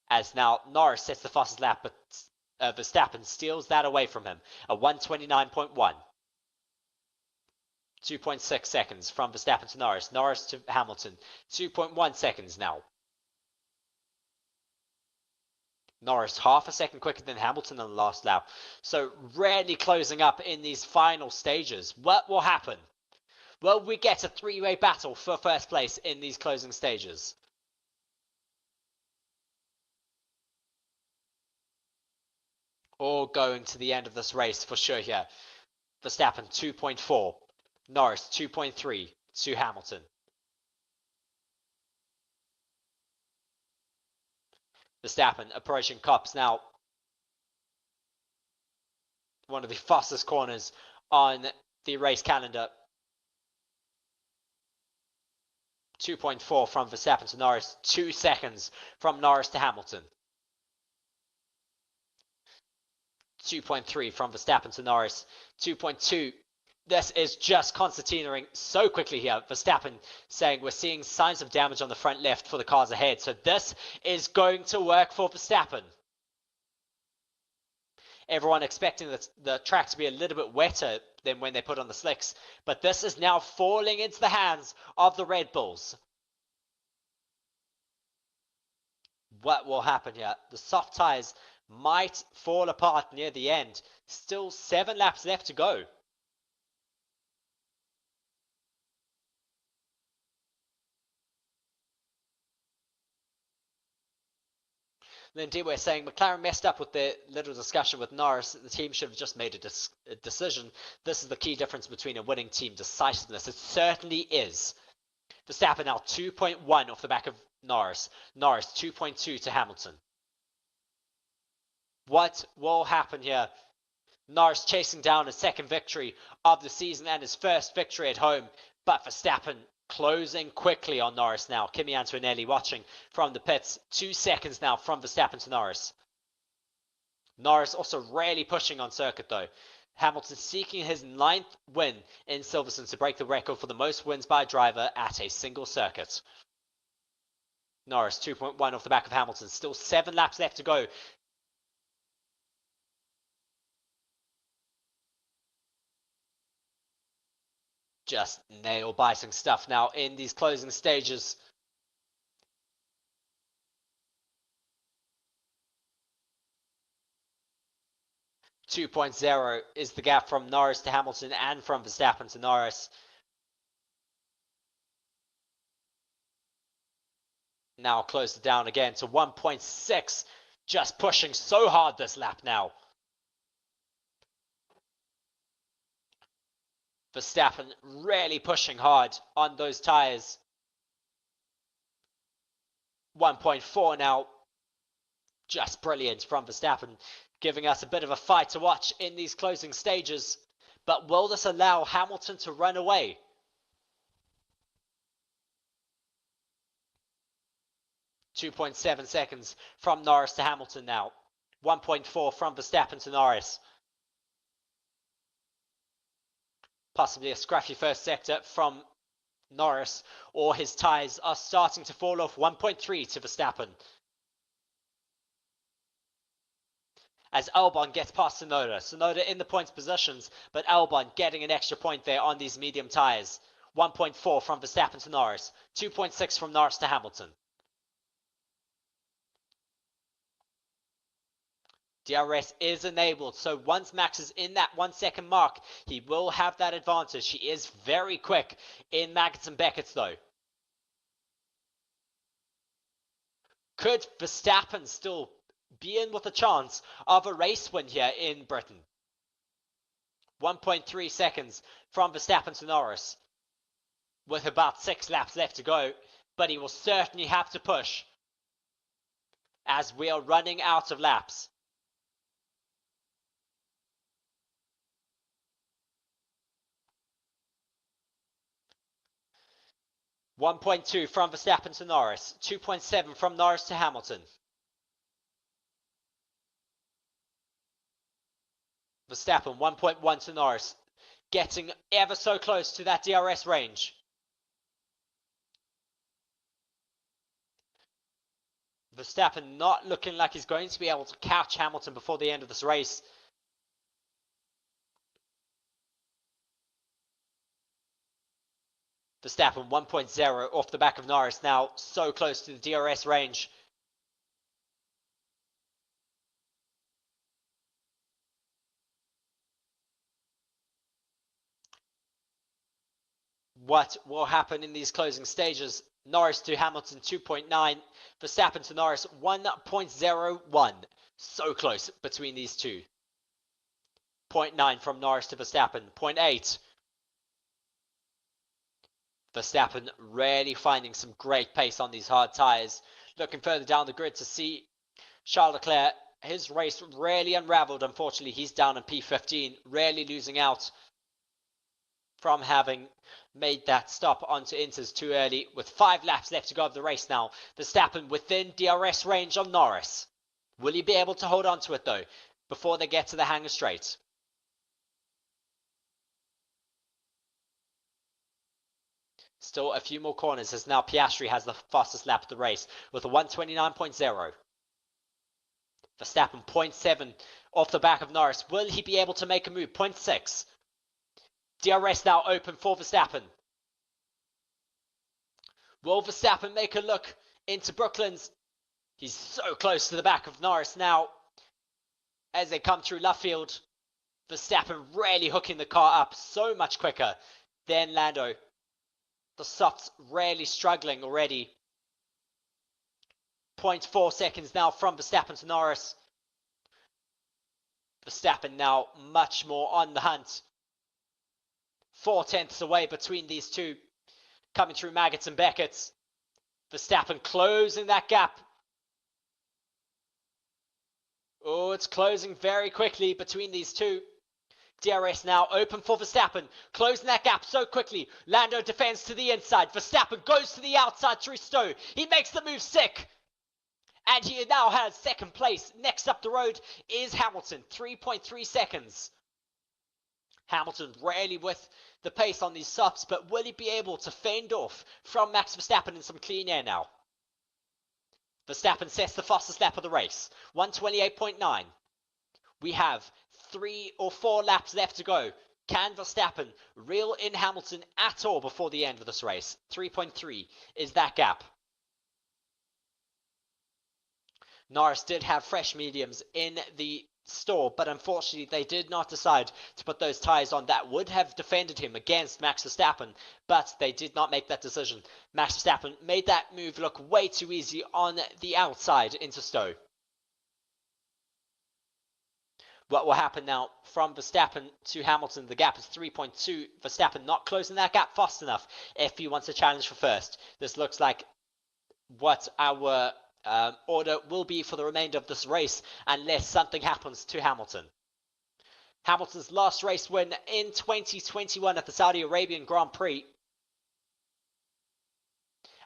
As now Norris sets the fastest lap, but Verstappen steals that away from him. A 1:29.1. 2.6 seconds from Verstappen to Norris. Norris to Hamilton. 2.1 seconds now. Norris half a second quicker than Hamilton on the last lap. So really closing up in these final stages. What will happen? Will we get a three-way battle for first place in these closing stages? all going to the end of this race for sure here. Verstappen 2.4, Norris 2.3 to Hamilton. Verstappen approaching Copse now. One of the fastest corners on the race calendar. 2.4 from Verstappen to Norris. 2 seconds from Norris to Hamilton. 2.3 from Verstappen to Norris. 2.2. This is just concertinaing so quickly here. Verstappen saying we're seeing signs of damage on the front left for the cars ahead. So this is going to work for Verstappen. Everyone expecting the track to be a little bit wetter than when they put on the slicks. But this is now falling into the hands of the Red Bulls. What will happen here? The soft tyres might fall apart near the end. Still 7 laps left to go. Lindy, we're saying McLaren messed up with their little discussion with Norris. The team should have just made a decision. This is the key difference between a winning team: decisiveness. It certainly is. Verstappen now 2.1 off the back of Norris. Norris 2.2 to Hamilton. What will happen here? Norris chasing down his second victory of the season and his first victory at home. But Verstappen closing quickly on Norris now. Kimi Antonelli watching from the pits. 2 seconds now from Verstappen to Norris. Norris also really pushing on circuit though. Hamilton seeking his 9th win in Silverstone to break the record for the most wins by a driver at a single circuit. Norris 2.1 off the back of Hamilton. Still 7 laps left to go. Just nail-biting stuff now in these closing stages. .0 is the gap from Norris to Hamilton and from Verstappen to Norris. Now close it down again to 1.6. Just pushing so hard this lap now. Verstappen really pushing hard on those tyres. 1.4 now. Just brilliant from Verstappen, giving us a bit of a fight to watch in these closing stages. But will this allow Hamilton to run away? .7 seconds from Norris to Hamilton now. 1.4 from Verstappen to Norris. Possibly a scruffy first sector from Norris, or his tyres are starting to fall off. 1.3 to Verstappen. As Albon gets past Tsunoda. Tsunoda in the points positions, but Albon getting an extra point there on these medium tyres. 1.4 from Verstappen to Norris. 2.6 from Norris to Hamilton. DRS is enabled, so once Max is in that 1 second mark, he will have that advantage. He is very quick in Maggots and Beckett's though. Could Verstappen still be in with a chance of a race win here in Britain? 1.3 seconds from Verstappen to Norris, with about 6 laps left to go, but he will certainly have to push as we are running out of laps. .2 from Verstappen to Norris. 2.7 from Norris to Hamilton. Verstappen 1.1 to Norris. Getting ever so close to that DRS range. Verstappen not looking like he's going to be able to catch Hamilton before the end of this race. Verstappen 1.0 off the back of Norris now, so close to the DRS range. What will happen in these closing stages? Norris to Hamilton 2.9, Verstappen to Norris, 1.01. So close between these two. 0.9 from Norris to Verstappen. 0.8. Verstappen really finding some great pace on these hard tyres. Looking further down the grid to see Charles Leclerc. His race really unraveled. Unfortunately, he's down in P15, really losing out from having made that stop onto Inters too early. With 5 laps left to go of the race now, Verstappen within DRS range of Norris. Will he be able to hold on to it though before they get to the Hangar Straight? Still a few more corners as now Piastri has the fastest lap of the race with a 1:29.0. Verstappen 0.7 off the back of Norris. Will he be able to make a move? 0.6. DRS now open for Verstappen. Will Verstappen make a look into Brooklands? He's so close to the back of Norris now as they come through Luffield. Verstappen really hooking the car up so much quicker than Lando. The softs really struggling already. 0.4 seconds now from Verstappen to Norris. Verstappen now much more on the hunt. 4/10 away between these two. Coming through Maggots and Beckett. Verstappen closing that gap. Oh, it's closing very quickly between these two. DRS now open for Verstappen. Closing that gap so quickly. Lando defends to the inside. Verstappen goes to the outside through Stowe. He makes the move sick. And he now has second place. Next up the road is Hamilton. 3.3 seconds. Hamilton really with the pace on these softs, but will he be able to fend off from Max Verstappen in some clean air now? Verstappen sets the fastest lap of the race. 1:28.9. We have 3 or 4 laps left to go. Can Verstappen reel in Hamilton at all before the end of this race? 3.3 is that gap. Norris did have fresh mediums in the store, but unfortunately they did not decide to put those tyres on that would have defended him against Max Verstappen, but they did not make that decision. Max Verstappen made that move look way too easy on the outside into Stowe. What will happen now from Verstappen to Hamilton? The gap is 3.2. Verstappen not closing that gap fast enough if he wants to challenge for first. This looks like what our order will be for the remainder of this race unless something happens to Hamilton. Hamilton's last race win in 2021 at the Saudi Arabian Grand Prix.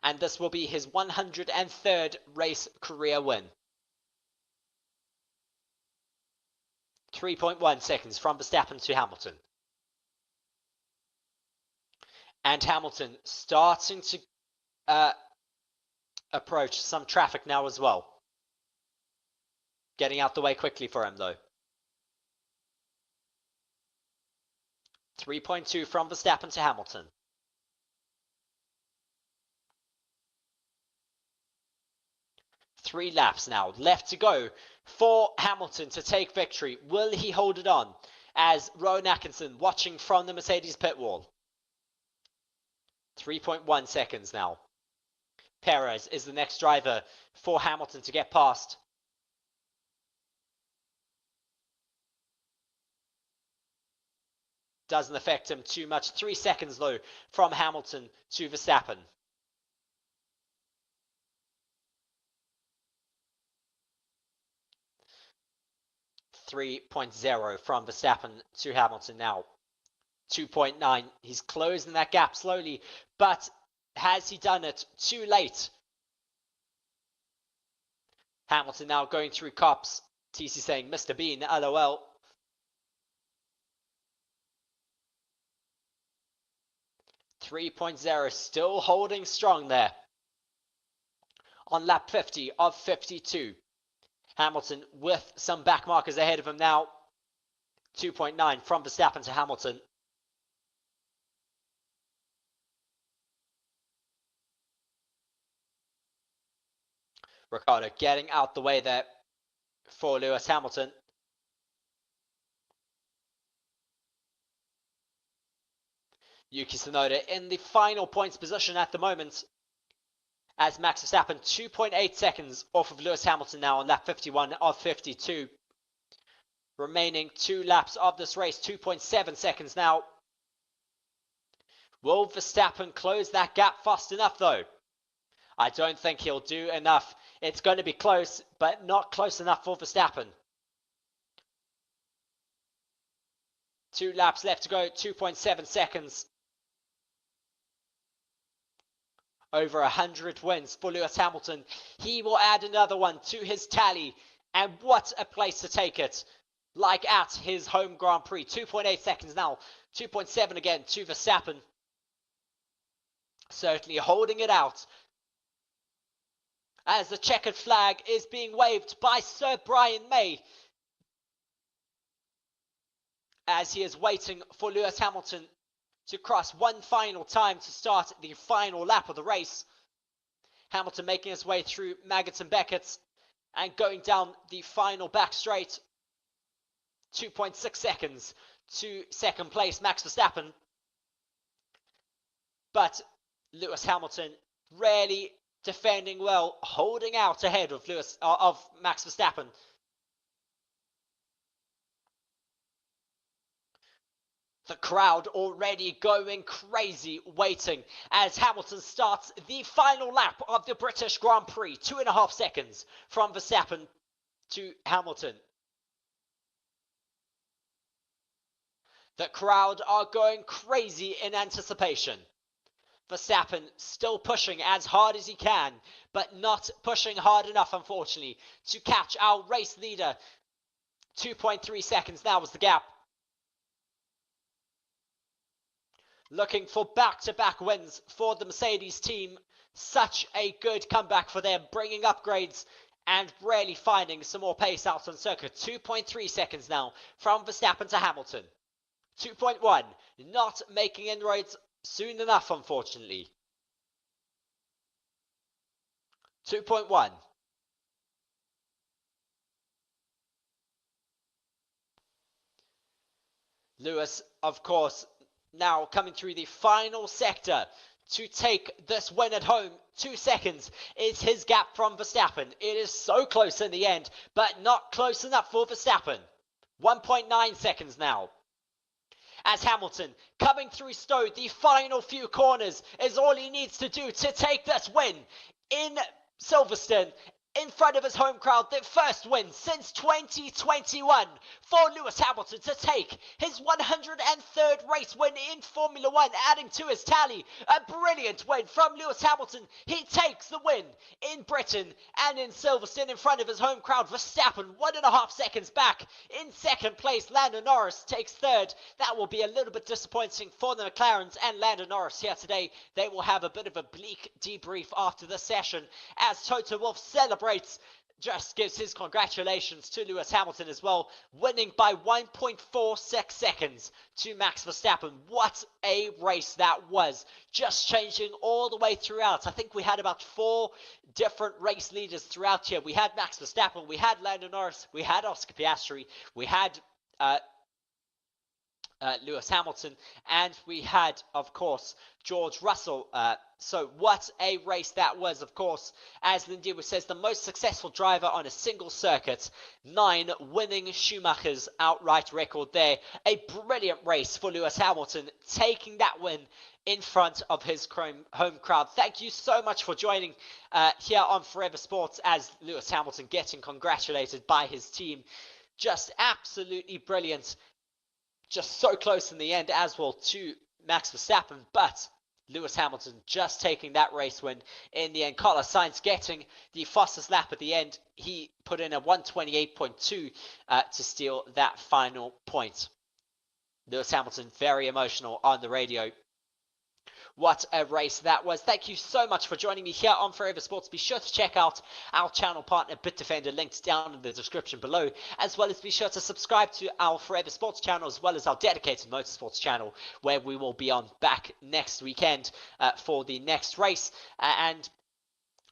And this will be his 103rd race career win. 3.1 seconds from Verstappen to Hamilton. And Hamilton starting to approach some traffic now as well. Getting out the way quickly for him though. 3.2 from Verstappen to Hamilton. Three laps now left to go for Hamilton to take victory. Will he hold it on as Rowan Atkinson watching from the Mercedes pit wall? 3.1 seconds now. Perez is the next driver for Hamilton to get past. Doesn't affect him too much. 3 seconds though from Hamilton to Verstappen. .0 from Verstappen to Hamilton now. 2.9. He's closing that gap slowly, but has he done it too late? Hamilton now going through cops. TC saying, Mr. Bean, LOL. .0 still holding strong there. On lap 50 of 52. Hamilton with some back markers ahead of him now. 2.9 from Verstappen to Hamilton. Ricciardo getting out the way there for Lewis Hamilton. Yuki Tsunoda in the final points position at the moment. as Max Verstappen 2.8 seconds off of Lewis Hamilton now on lap 51 of 52. Remaining 2 laps of this race, 2.7 seconds now. Will Verstappen close that gap fast enough though? I don't think he'll do enough. It's going to be close, but not close enough for Verstappen. 2 laps left to go, 2.7 seconds. Over 100 wins for Lewis Hamilton. He will add another one to his tally. And what a place to take it. Like at his home Grand Prix. 2.8 seconds now. 2.7 again to Verstappen. Certainly holding it out. As the checkered flag is being waved by Sir Brian May. As he is waiting for Lewis Hamilton to cross one final time to start the final lap of the race. Hamilton making his way through Maggots and Beckett and going down the final back straight. 2.6 seconds to second place, Max Verstappen. But Lewis Hamilton really defending well, holding out ahead of Max Verstappen. The crowd already going crazy, waiting as Hamilton starts the final lap of the British Grand Prix. 2.5 seconds from Verstappen to Hamilton. The crowd are going crazy in anticipation. Verstappen still pushing as hard as he can, but not pushing hard enough, unfortunately, to catch our race leader. 2.3 seconds now was the gap. Looking for back-to-back wins for the Mercedes team. Such a good comeback for them, bringing upgrades and really finding some more pace out on circuit. 2.3 seconds now from Verstappen to Hamilton. 2.1, not making inroads soon enough, unfortunately. 2.1. Lewis, of course, now coming through the final sector to take this win at home. 2 seconds is his gap from Verstappen. It is so close in the end, but not close enough for Verstappen. 1.9 seconds now. As Hamilton coming through Stowe, the final few corners is all he needs to do to take this win in Silverstone. In front of his home crowd, the first win since 2021 for Lewis Hamilton to take his 103rd race win in Formula 1, adding to his tally. A brilliant win from Lewis Hamilton. He takes the win in Britain and in Silverstone in front of his home crowd. Verstappen 1.5 seconds back. In second place, Lando Norris takes third. That will be a little bit disappointing for the McLarens and Lando Norris here today. They will have a bit of a bleak debrief after this session as Toto Wolff celebrates. Just gives his congratulations to Lewis Hamilton as well, winning by 1.46 seconds to Max Verstappen. What a race that was. Just changing all the way throughout. I think we had about 4 different race leaders throughout here. We had Max Verstappen, we had Lando Norris, we had Oscar Piastri, we had Lewis Hamilton, and we had, of course, George Russell. So what a race that was, of course. As Lindewa says, the most successful driver on a single circuit. 9 winning Schumacher's outright record there. A brilliant race for Lewis Hamilton, taking that win in front of his home crowd. Thank you so much for joining here on Forever Sports as Lewis Hamilton getting congratulated by his team. Just absolutely brilliant. Just so close in the end as well to Max Verstappen, but Lewis Hamilton just taking that race win in the end. Carlos Sainz getting the fastest lap at the end. He put in a 1:28.2 to steal that final point. Lewis Hamilton very emotional on the radio. What a race that was. Thank you so much for joining me here on Forever Sports. Be sure to check out our channel partner BITDEFENDER, linked down in the description below, as well as be sure to subscribe to our Forever Sports channel, as well as our dedicated motorsports channel, where we will be on back next weekend for the next race. And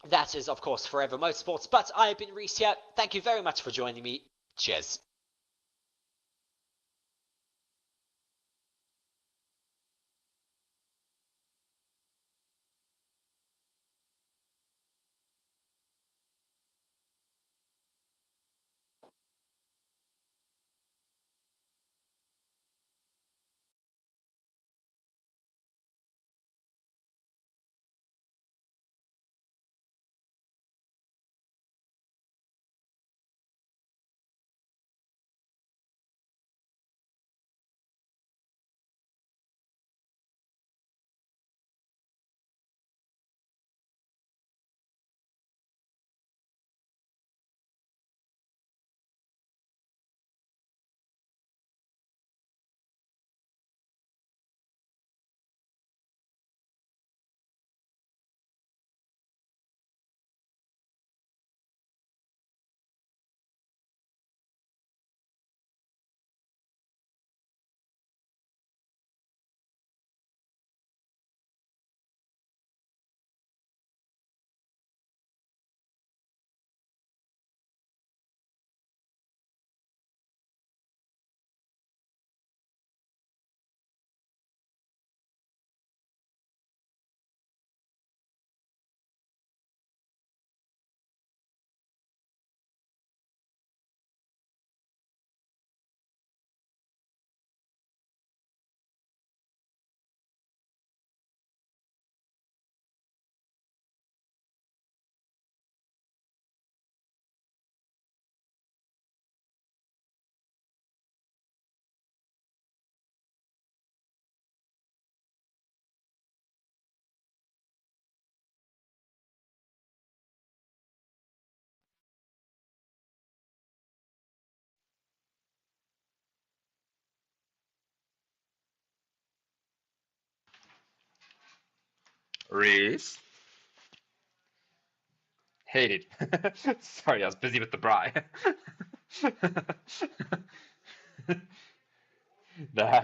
that is, of course, Forever Motorsports. But I have been Reese here. Thank you very much for joining me. Cheers. Reese. Hated. Sorry, I was busy with the braai. Nah.